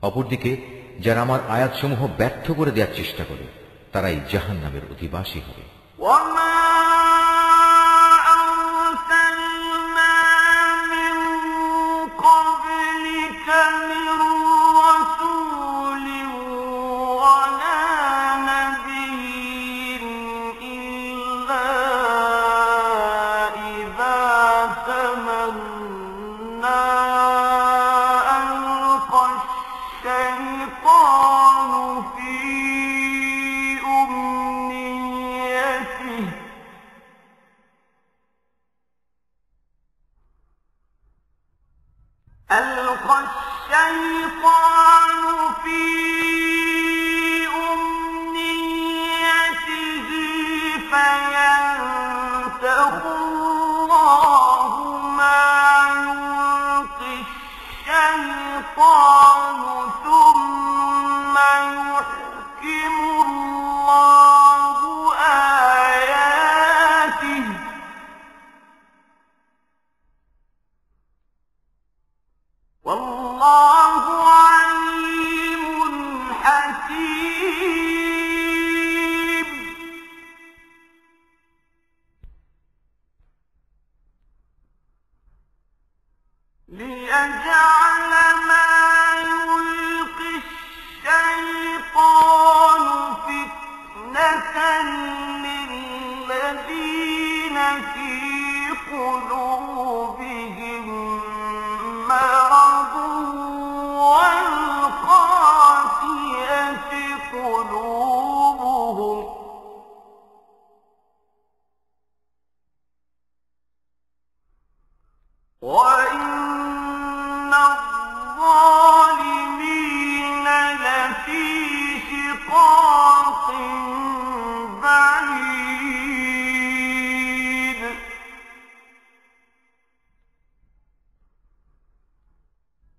অপরদিকে যারা আমার আয়াতসমূহ ব্যর্থ করে দেওয়ার চেষ্টা করে, তারাই জাহান্নামের অধিবাসী হবে। ألقى الشيطان في أمنيته فينسخ الله ما يلقي الشيطان ثم يحكم الله آياته والله عليم حكيم ليجعل ما يلقي الشيطان فتنة للذين في قلوبهم مرض والقاسية قلوبهم وإن الظالمين لفي شقاق بعيد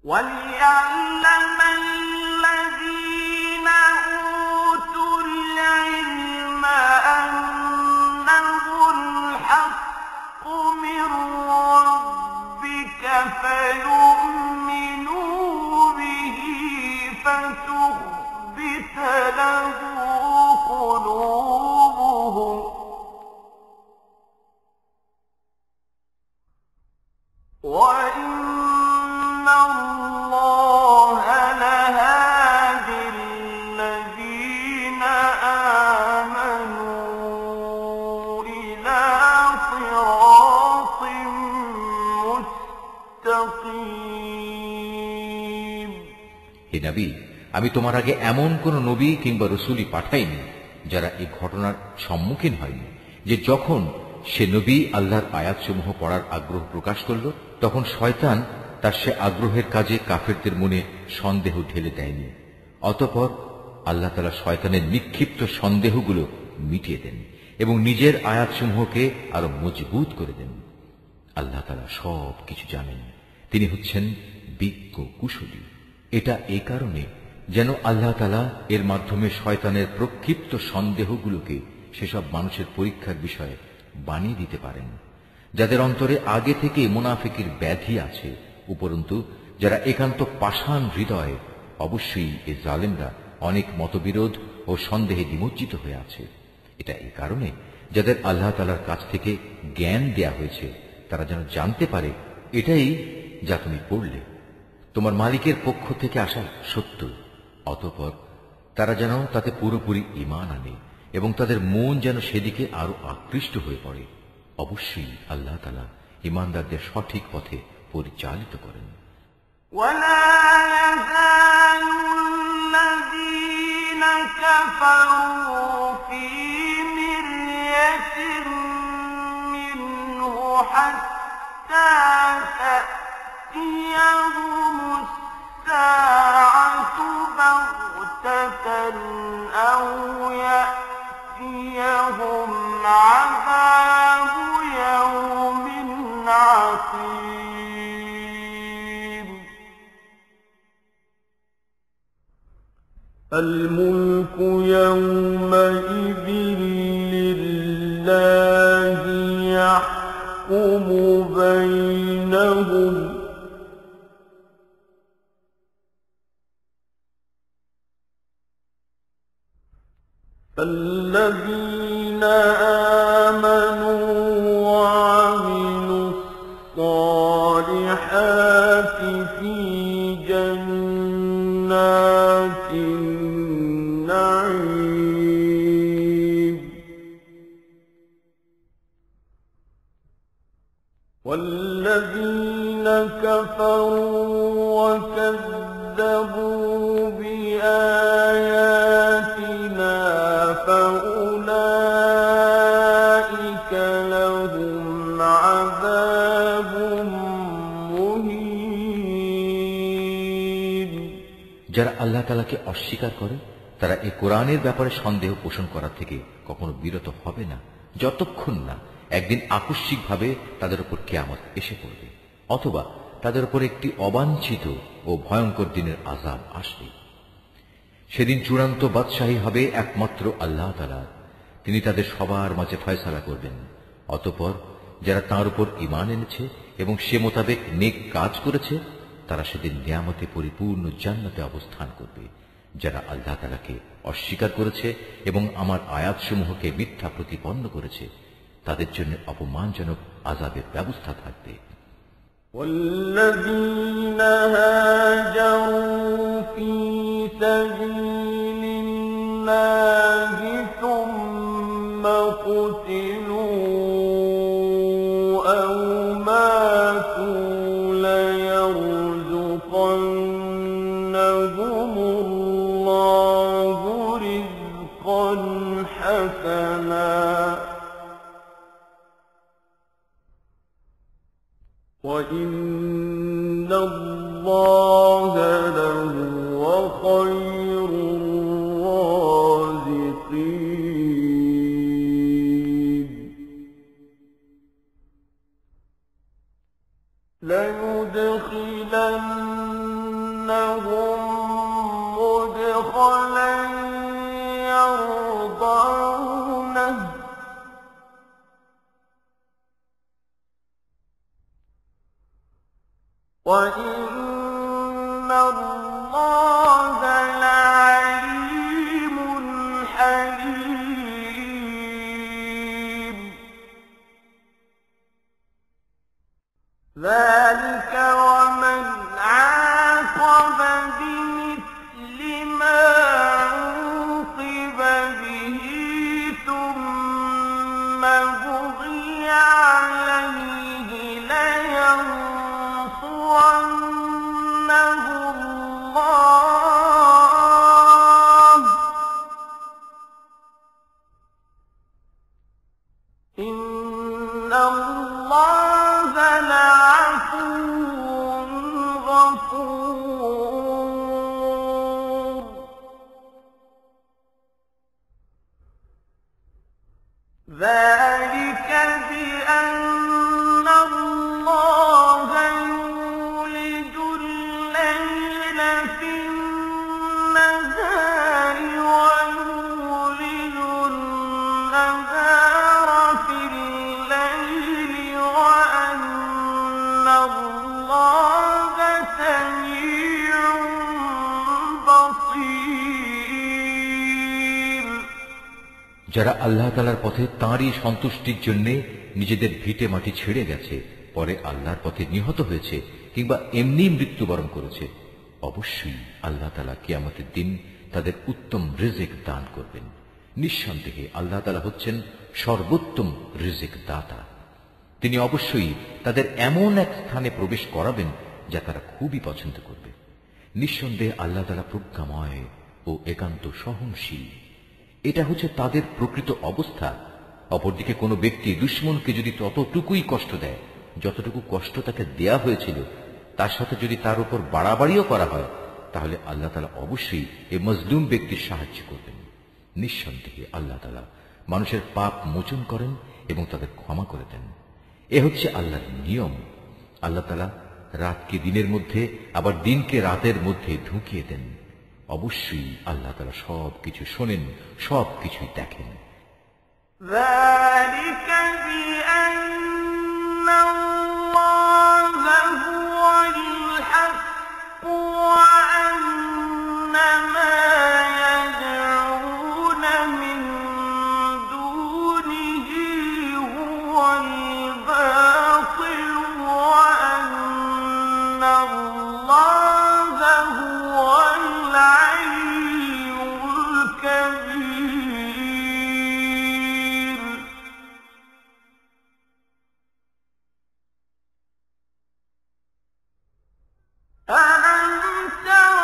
وليعلم الذين أوتوا العلم أنه الحق من ربك فيؤمنوا به فتخبت له قلوبهم وإن الله لهادي الذين آمنوا إلى صراط مستقيم হে নবী, আমি তোমার আগে এমন কোন নবী কিংবা রসুলই পাঠাইনি যারা এই ঘটনার সম্মুখীন হয়নি যে যখন সে নবী আল্লাহর আয়াতসমূহ পড়ার আগ্রহ প্রকাশ করল, তখন শয়তান তার সে আগ্রহের কাজে কাফেরদের মনে সন্দেহ ঢেলে দেয়নি। অতঃপর আল্লাহ তাআলা শয়তানের নিক্ষিপ্ত সন্দেহগুলো মিটিয়ে দেন এবং নিজের আয়াতসমূহকে আরো মজবুত করে দেন। আল্লাহ তাআলা সব কিছু জানেন, তিনি হচ্ছেন বিজ্ঞ কুশলী। এটা এই কারণে যেন আল্লাহ তাআলা এর মাধ্যমে শয়তানের প্রক্ষিপ্ত সন্দেহগুলোকে সেসব মানুষের পরীক্ষার বিষয়ে বানিয়ে দিতে পারেন যাদের অন্তরে আগে থেকে মুনাফিকের ব্যাধি আছে। উপরন্তু যারা একান্ত পাষাণ হৃদয়, অবশ্যই এ জালেমরা অনেক মতবিরোধ ও সন্দেহে নিমজ্জিত হয়ে আছে। এটা এই কারণে যাদের আল্লাহ তাআলার কাছ থেকে জ্ঞান দেয়া হয়েছে, তারা যেন জানতে পারে এটাই যা তুমি পড়লে তোমার মালিকের পক্ষ থেকে আসা সত্য। অতঃপর তারা যেন তাতে পুরোপুরি ঈমান আনে এবং তাদের মন যেন সেদিকে আরো আকৃষ্ট হয়ে পড়ে। অবশ্যই আল্লাহ তাআলা ঈমানদারদের সঠিক পথে পরিচালিত করেন। ولا يزال الذين كفروا في مرية منه حتى تأتيهم الساعة بغتة أو يأتيهم يأتيهم عذاب يوم عقيم الملك يومئذ لله يحكم بينهم الذين آمنوا وعملوا الصالحات في جنات النعيم والذين كفروا وكذبوا بآياتنا فأولئك لهم عذاب مهين যারা আল্লাহ তাআলাকে অস্বীকার করে তারা এই কোরআনের ব্যাপারে সন্দেহ পোষণ করা থেকে কখনো বিরত হবে না যতক্ষণ না একদিন আকস্মিকভাবে তাদের উপর কিয়ামত এসে পড়বে অথবা তাদের উপর একটি অবাঞ্ছিত ও ভয়ঙ্কর দিনের আযাব আসবে। সেদিন চূড়ান্ত বাদশাহী হবে একমাত্র আল্লাহ তাআলা। তিনি তাদের সবার মাঝে ফয়সালা করবেন। অতঃপর যারা তাঁর উপর ঈমান এনেছে এবং সে মোতাবেক নেক কাজ করেছে তারা সেদিন নিয়ামতে পরিপূর্ণ জান্নাতে অবস্থান করবে। যারা আল্লাহ তাআলাকে অস্বীকার করেছে এবং আমার আয়াতসমূহকে মিথ্যা প্রতিপন্ন করেছে তাদের জন্য অপমানজনক আযাবের ব্যবস্থা থাকবে। والذين هاجروا في سبيل الله ثم قتلوا أو ماتوا ليرزقنهم الله رزقا حسنا وَإِنَّ اللَّهَ لَهُوَ خَيْرُ الرَّازِقِينَ لَيُدْخِلَنَّهُم مُّدْخَلًا يَرْضَوْنَهُ وَإِنَّ اللَّهَ لَعَلِيمٌ حَلِيمٌ ذَلِكَ وَمَنْ عَاقَبَ بِمِثْلِ مَا عُوقِبَ بِهِ ثُمَّ بُغِيَ عَلَيْهِ لَيَنصُرَنَّهُ اللَّهُ إِنَّ اللَّهَ لَعَفُوٌّ غَفُورٌ ذَلِكَ بِأَنَّ اللَّهَ يُولِجُ اللَّيْلَ فِي النَّهَارِ وَيُولِجُ النَّهَارَ فِي اللَّيْلِ وَأَنَّ اللَّهَ سَمِيعٌ بَصِيرٌ যারা আল্লাহ তাআলার পথে তাঁরই সন্তুষ্টির জন্য নিজেদের ভিটে মাটি ছেড়ে গেছে পরে আল্লাহর পথে নিহত হয়েছে কিংবা এমনি মৃত্যুবরণ করেছে অবশ্যই আল্লাহ তাআলা কিয়ামতের দিন তাদের উত্তম রিজিক দান করবেন। নিঃসন্দেহে আল্লাহ তাআলা হচ্ছেন সর্বোত্তম রিজিক দাতা। তিনি অবশ্যই তাদের এমন এক স্থানে প্রবেশ করাবেন যা তারা খুবই পছন্দ করবে। নিঃসন্দেহে আল্লাহ তাআলা প্রজ্ঞাময় ও একান্ত সহনশীল। এটা হচ্ছে তাদের প্রকৃত অবস্থা। অপরদিকে কোনো ব্যক্তি দুশমনকে যদি ততটুকুই কষ্ট দেয় যতটুকু কষ্ট তাকে দেয়া হয়েছিল তার সাথে যদি তার উপর বাড়াবাড়িও করা হয় তাহলে আল্লাহ তাআলা অবশ্যই এই মজলুম ব্যক্তির সাহায্য করবেন। নিঃসন্দেহে আল্লাহ তাআলা মানুষের পাপ মোচন করেন এবং তাদের ক্ষমা করে দেন। এ হচ্ছে আল্লাহর নিয়ম। আল্লাহ তাআলা রাতকে দিনের মধ্যে আবার দিনকে রাতের মধ্যে ঢুকিয়ে দেন। অবশ্যই আল্লাহ তাআলা সবকিছু শোনেন, সবকিছুই দেখেন। ذلك بأن الله هو الحق وأن ما يدعون من دونه هو الباطل وأن الله هو العلي الكبير. ألم تر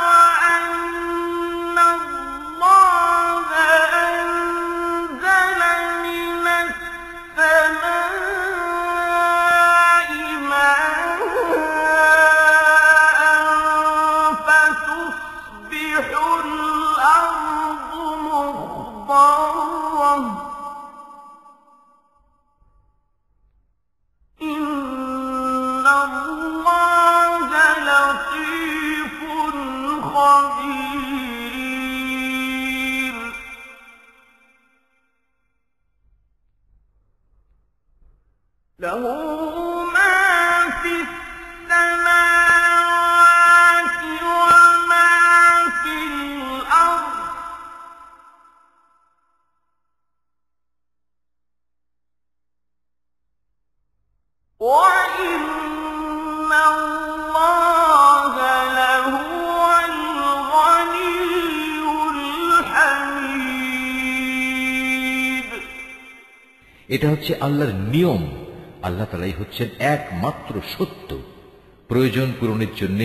أن الله أنزل من السماء ماء فتصبح الأرض مخضرة إن الله لطيف خبير. له ما في السماوات وما في الأرض وإن الله لهو الغني الحميد. এটা হচ্ছে আল্লাহর নিয়ম। আল্লাহ তাআলাই হচ্ছেন একমাত্র সত্য। প্রয়োজন পূরণের জন্য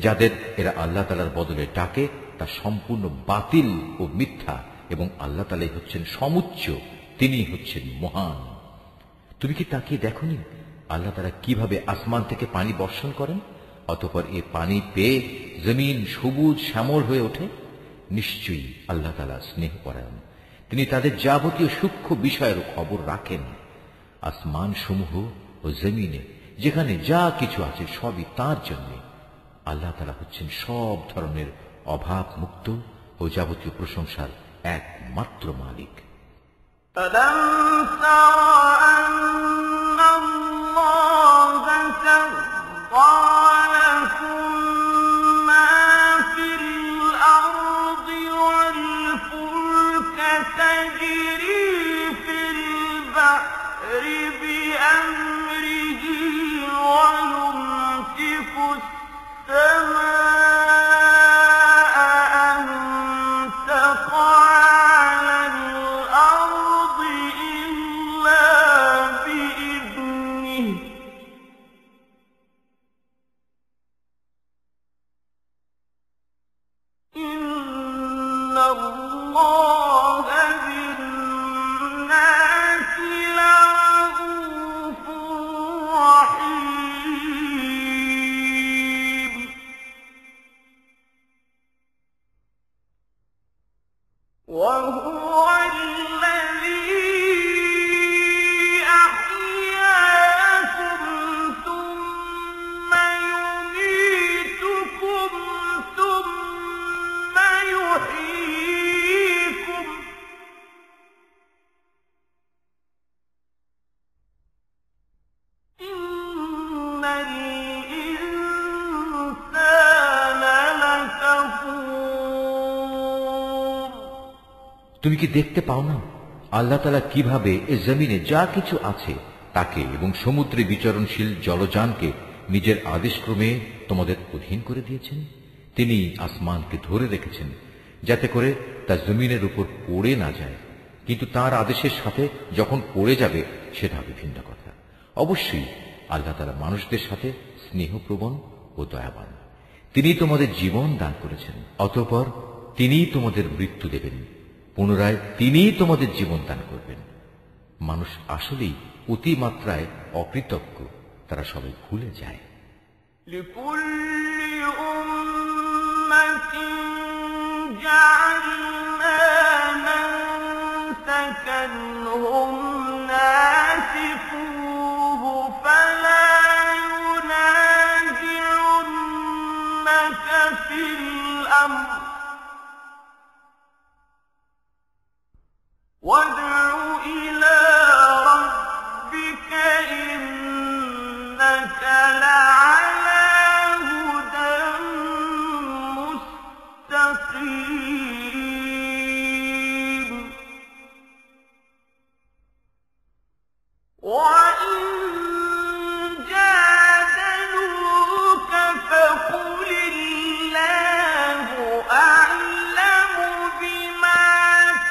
যাদের এরা আল্লাহ তাআলার বদলে ডাকে তা সম্পূর্ণ বাতিল ও মিথ্যা, এবং আল্লাহ তাআলাই হচ্ছেন সমুচ্চ, তিনি হচ্ছেন মহান। তুমি কি তাকিয়ে দেখোনি আল্লাহ তাআলা কিভাবে আসমান থেকে পানি বর্ষণ করেন, অতঃপর এ পানি পেয়ে জমিন সবুজ শ্যামল হয়ে ওঠে? নিশ্চয়ই আল্লাহ তাআলা স্নেহপরায়ণ, তিনি তাদের যাবতীয় সূক্ষ্ম বিষয়ের খবর রাখেন। আসমান সমূহ ও জমিনে যেখানে যা কিছু আছে সবই তাঁর জন্য। আল্লাহ তাআলা হচ্ছেন সব ধরনের অভাব মুক্ত ও যাবতীয় প্রশংসার একমাত্র মালিক। ألم تر أن الله سخر لكم ما في الأرض والفلك تجري في البحر بأمره ويمسك السماء أن تقع على الأرض إلا بإذنه إن الله بالناس لرءوف رحيم. وهو الذي أحياكم ثم يميتكم ثم يحييكم إن الإنسان لكفور. তুমি কি দেখতে পাও না আল্লাহ তাআলা কিভাবে এ জমিনে যা কিছু আছে তাকে এবং সমুদ্রে বিচরণশীল জলযানকে নিজের আদেশক্রমে তোমাদের অধীন করে দিয়েছেন? তিনি আসমানকে ধরে রেখেছেন যাতে করে তা জমিনের উপর পড়ে না যায়, কিন্তু তার আদেশের সাথে যখন পড়ে যাবে সেটা হবে ভিন্ন কথা। অবশ্যই আল্লাহ তাআলা মানুষদের সাথে স্নেহপ্রবণ ও দয়াবান। তিনি তোমাদের জীবন দান করেছেন, অতঃপর তিনিই তোমাদের মৃত্যু দেবেন, পুনরায় তিনিই তোমাদের জীবন দান করবেন। মানুষ আসলেই অতিমাত্রায় অকৃতজ্ঞ, তারা সবাই ভুলে যায়। لكل أمة جعلنا منسكا مكنهم ناسفوه فلا ينازعنك في الأمر وادع إلى ربك إنك لعلى هدى مستقيم وإن جادلوك فقل الله أعلم بما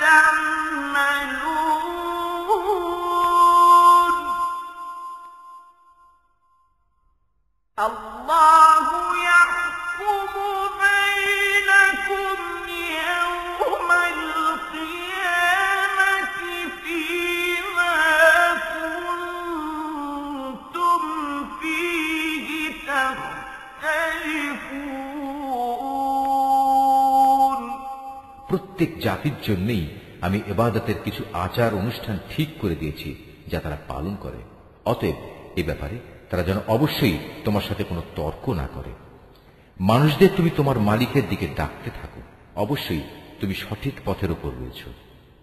تعملون الله يحكم بينكم يوم القيامة فيما كنتم فيه تختلفون প্রত্যেক জাতির জন্যই আমি ইবাদতের কিছু আচার অনুষ্ঠান ঠিক করে দিয়েছি যা তারা পালন করে। অতএব এ ব্যাপারে তারা যেন অবশ্যই তোমার সাথে কোনো তর্ক না করে। মানুষদের তুমি তোমার মালিকের দিকে ডাকতে থাকো, অবশ্যই তুমি সঠিক পথের উপর রয়েছ।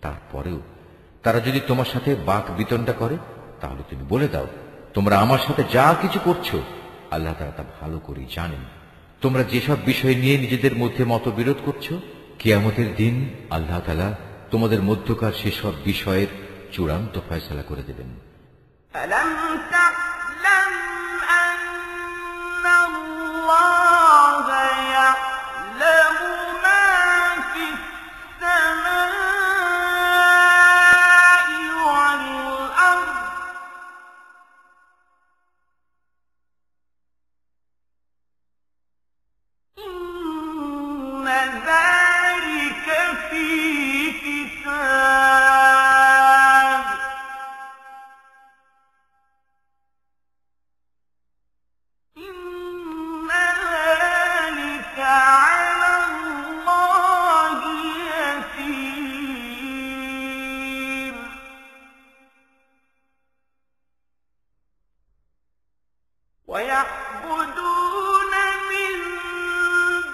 তারপরেও তারা যদি তোমার সাথে বাক বিতণ্ডা করে তাহলে তুমি বলে দাও, তোমরা আমার সাথে যা কিছু করছো আল্লাহ তাআলা তা ভালো করেই জানেন। তোমরা যেসব বিষয় নিয়ে নিজেদের মধ্যে মতবিরোধ করছো, কিয়ামতের দিন আল্লাহ তাআলা তোমাদের মধ্যকার সেসব বিষয়ের চূড়ান্ত ফয়সালা করে দেবেন। ألم تعلم أن الله يعلم ما في السماء والأرض إن ذلك في كتاب إن ذلك على الله يسير ويعبدون من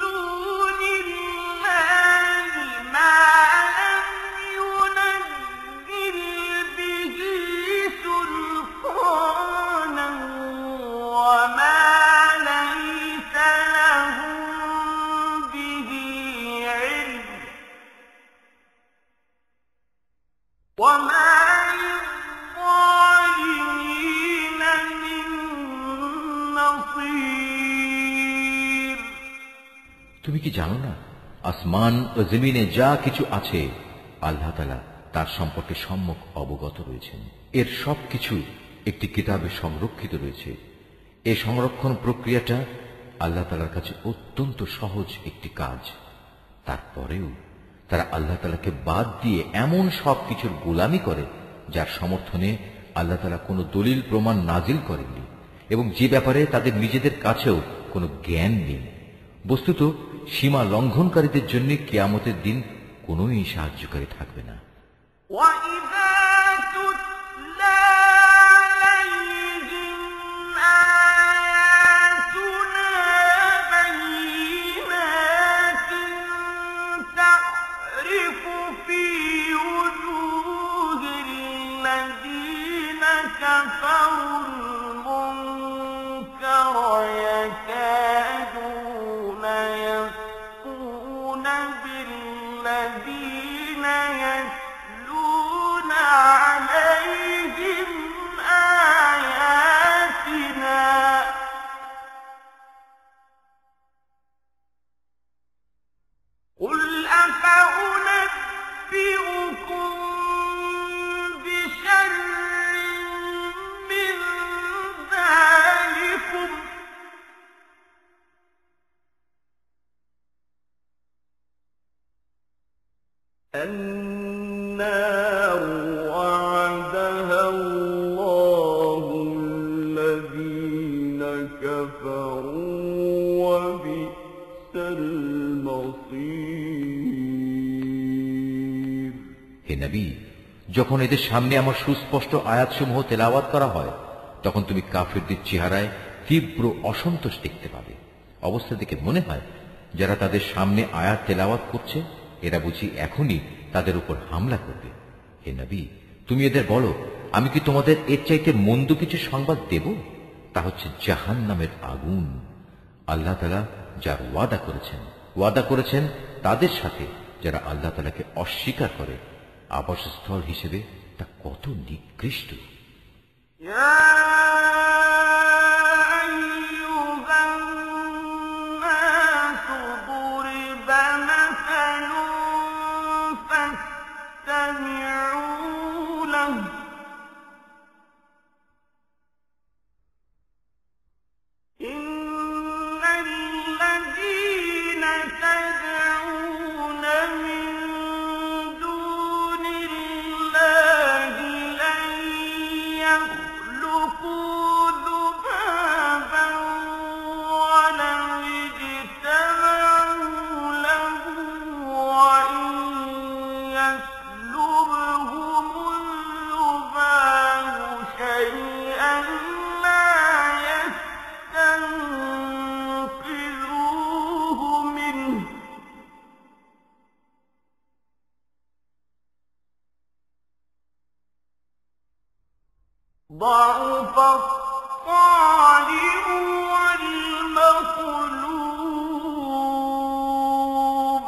دون الله ما لم ينزل به سلطانا وما ليس لهم به علم وما للظالمين من نصير তুমি কি জানো না, আসমান ও জমিনে যা কিছু আছে আল্লাহ তাআলা তার সম্পর্কে সম্যক অবগত রয়েছেন। এর সবকিছু একটি কিতাবে সংরক্ষিত রয়েছে। এই সংরক্ষণ প্রক্রিয়াটা আল্লাহ তাআলার কাছে অত্যন্ত সহজ একটি কাজ। তারপরেও তারা আল্লাহ তাআলাকে বাদ দিয়ে এমন সব কিছুর গোলামি করে যার সমর্থনে আল্লাহ তাআলা কোনো দলিল প্রমাণ নাজিল করেননি এবং যে ব্যাপারে তাদের নিজেদের কাছেও কোনো জ্ঞান নেই। বস্তুত সীমা লঙ্ঘনকারীদের জন্য কিয়ামতের দিন কোনোই সাহায্যকারী থাকবে না। وَإِذَا تُتْلَى عَلَيْهِمْ آيَاتُنَا بَيِّنَاتٍ تَعْرِفُ فِي وُجُوهِ الَّذِينَ كَفَرُوا الْمُنكَرَ يَكَادُونَ يَسْطُونَ بِالَّذِينَ يَتْلُونَ عَلَيْهِمْ آيَاتِنَا قُلْ أَفَأُنَبِّئُكُم بِشَرٍّ مِّن ذَٰلِكُمْ النَّارُ وَعَدَهَا اللَّهُ الَّذِينَ كَفَرُوا وَبِئْسَ الْمَصِيرُ। হে নবী, যখন এদের সামনে আমার সুস্পষ্ট আয়াতসমূহ তেলাওয়াত করা হয় তখন তুমি কাফিরদের চেহারায় তীব্র অসন্তোষ দেখতে পাবে। অবস্থা দেখে মনে হয় যারা তাদের সামনে আয়াত তেলাওয়াত করছে এরা বুঝি এখনই তাদের উপর হামলা করবে। হে নবী, তুমি এদের বলো, আমি কি তোমাদের এর চাইতে মন্দ কিছু সংবাদ দেব? তা হচ্ছে জাহান্নামের আগুন। আল্লাহ তাআলা যার ওয়াদা করেছেন তাদের সাথে যারা আল্লাহ তাআলাকে অস্বীকার করে, আবাসস্থল হিসেবে তা কত নিকৃষ্ট। ضعف الطالب والمطلوب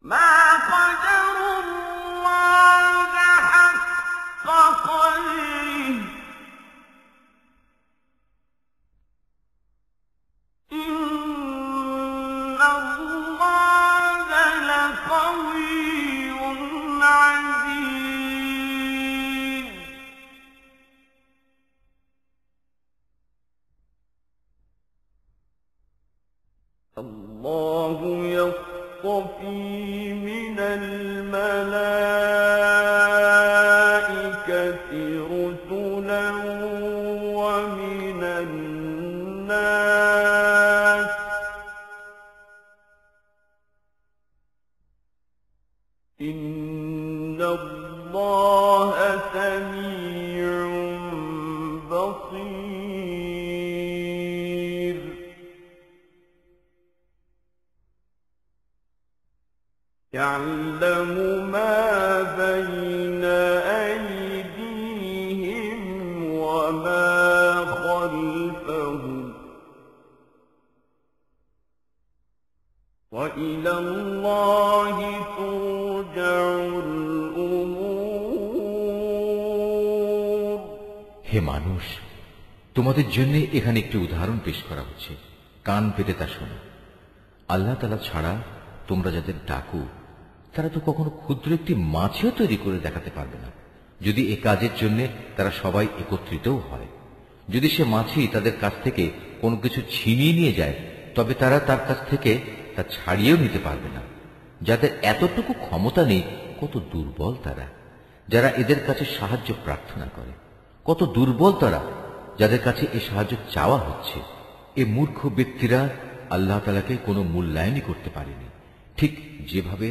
ما قدر الله حق قدره إن الله لقوي عزيز الله يصطفي من الملائكة رسلا ومن الناس إن الله سميع بصير يعلم ما بين أيديهم وما خلفهم وإلى الله ترجع الأمور হে মানুষ, তোমাদের জন্য এখানে একটি উদাহরণ পেশ করা হচ্ছে, কান পেতে তা শোনো। আল্লাহ তাআলা ছাড়া তোমরা যাদের ডাকো তারা তো কখনো ক্ষুদ্র একটি মাছও তৈরি করে দেখাতে পারবে না, যদি এ কাজের জন্য তারা সবাই একত্রিতও হয়। যদি সে মাছি তাদের কাছ থেকে কোনো কিছু ছিনিয়ে নিয়ে যায় তবে তারা তার কাছ থেকে তা ছাড়িয়েও নিতে পারবে না। যাদের এতটুকু ক্ষমতা নেই, কত দুর্বল তারা যারা এদের কাছে সাহায্য প্রার্থনা করে, কত দুর্বল তারা যাদের কাছে এ সাহায্য চাওয়া হচ্ছে। এ মূর্খ ব্যক্তিরা আল্লাহ তাআলাকে কোনো মূল্যায়নই করতে পারেনি, ঠিক যেভাবে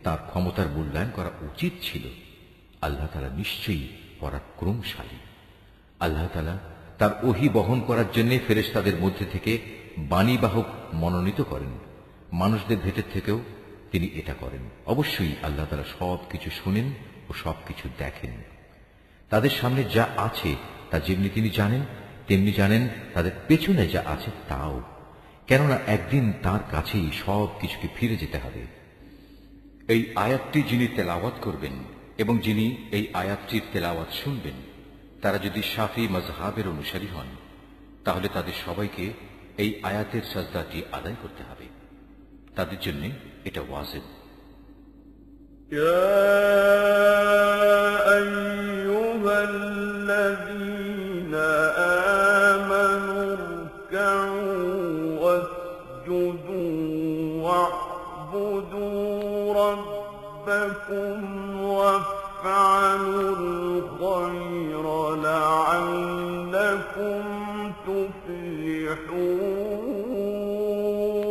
তার ক্ষমতার মূল্যায়ন করা উচিত ছিল। আল্লাহ তাআলা নিশ্চয়ই পরাক্রমশালী। আল্লাহ তাআলা তার ওহী বহন করার জন্য ফেরেশতাদের মধ্যে থেকে বাণীবাহক মনোনীত করেন, মানুষদের ভেতর থেকেও তিনি এটা করেন। অবশ্যই আল্লাহ তাআলা সবকিছু শুনেন ও সবকিছু দেখেন। তাদের সামনে যা আছে তা যেমনি তিনি জানেন, তেমনি জানেন তাদের পেছনে যা আছে তাও, কেননা একদিন তার কাছেই সব কিছুকে ফিরে যেতে হবে। এই আয়াতটি যিনি তেলাওয়াত করবেন এবং যিনি এই আয়াতটির তেলাওয়াত শুনবেন তারা যদি শাফি মাযহাবের অনুসারী হন তাহলে তাদের সবাইকে এই আয়াতের সাজদাটি আদায় করতে হবে। তাদের জন্য এটা ওয়াজিব। يا أيها الذين آمنوا اركعوا واسجدوا واعبدوا ربكم وافعلوا الخير لعلكم تفلحون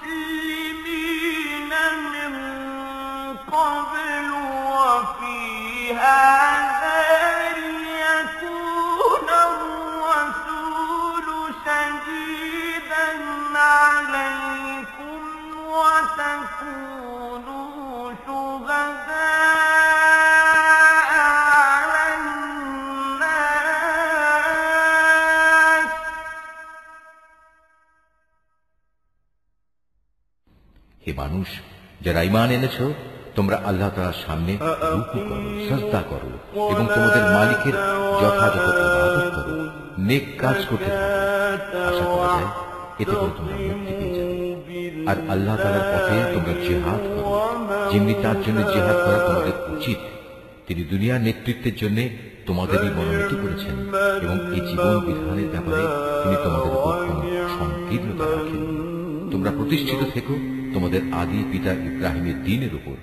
المسلمين من قبل وفي هذا ليكون الرسول شهيدا عليكم وتكونوا شهداء على الناس হে মানুষ, যারা ঈমান এনেছো, তোমরা আল্লাহ তাআলার সামনে রুকু করো, সিজদা করো এবং তোমাদের মালিকের যথাযথ ইবাদত করো, নেক কাজ করতে থাকো। আশা করা যায় এতে করে তোমরা মুক্তি পেয়ে যাবে। আর আল্লাহ তাআলার পথে তোমরা জিহাদ করো, যেমনি তার জন্য জিহাদ করা তোমাদের উচিত। তিনি দুনিয়ার নেতৃত্বের জন্য তোমাদেরই মনোনীত করেছেন এবং এই জীবন বিধানের ব্যাপারে তিনি তোমাদের উপর কোনো সংকীর্ণতা রাখেন। তোমরা প্রতিষ্ঠিত থেকো তোমাদের আদি পিতা ইব্রাহিমের দ্বীনের উপর।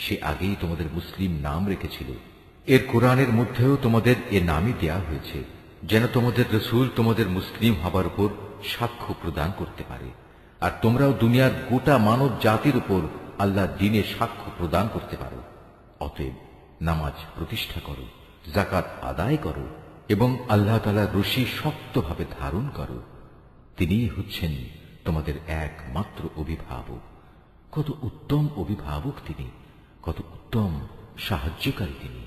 সে আগেই তোমাদের মুসলিম নাম রেখেছিল। এর কোরআনের মধ্যেও তোমাদের এ নামই দেয়া হয়েছে, যেন তোমাদের রাসূল তোমাদের মুসলিম হবার উপর সাক্ষ্য প্রদান করতে পারে, আর তোমরাও দুনিয়ার গোটা মানব জাতির উপর আল্লাহর দ্বীনে সাক্ষ্য প্রদান করতে পারো। অতএব নামাজ প্রতিষ্ঠা করো, যাকাত আদায় করো এবং আল্লাহ তাআলার রশি শক্তভাবে ধারণ করো। তিনিই হচ্ছেন তোমাদের একমাত্র অভিভাবক। কত উত্তম অভিভাবক তিনি, কত উত্তম সাহায্যকারী তিনি।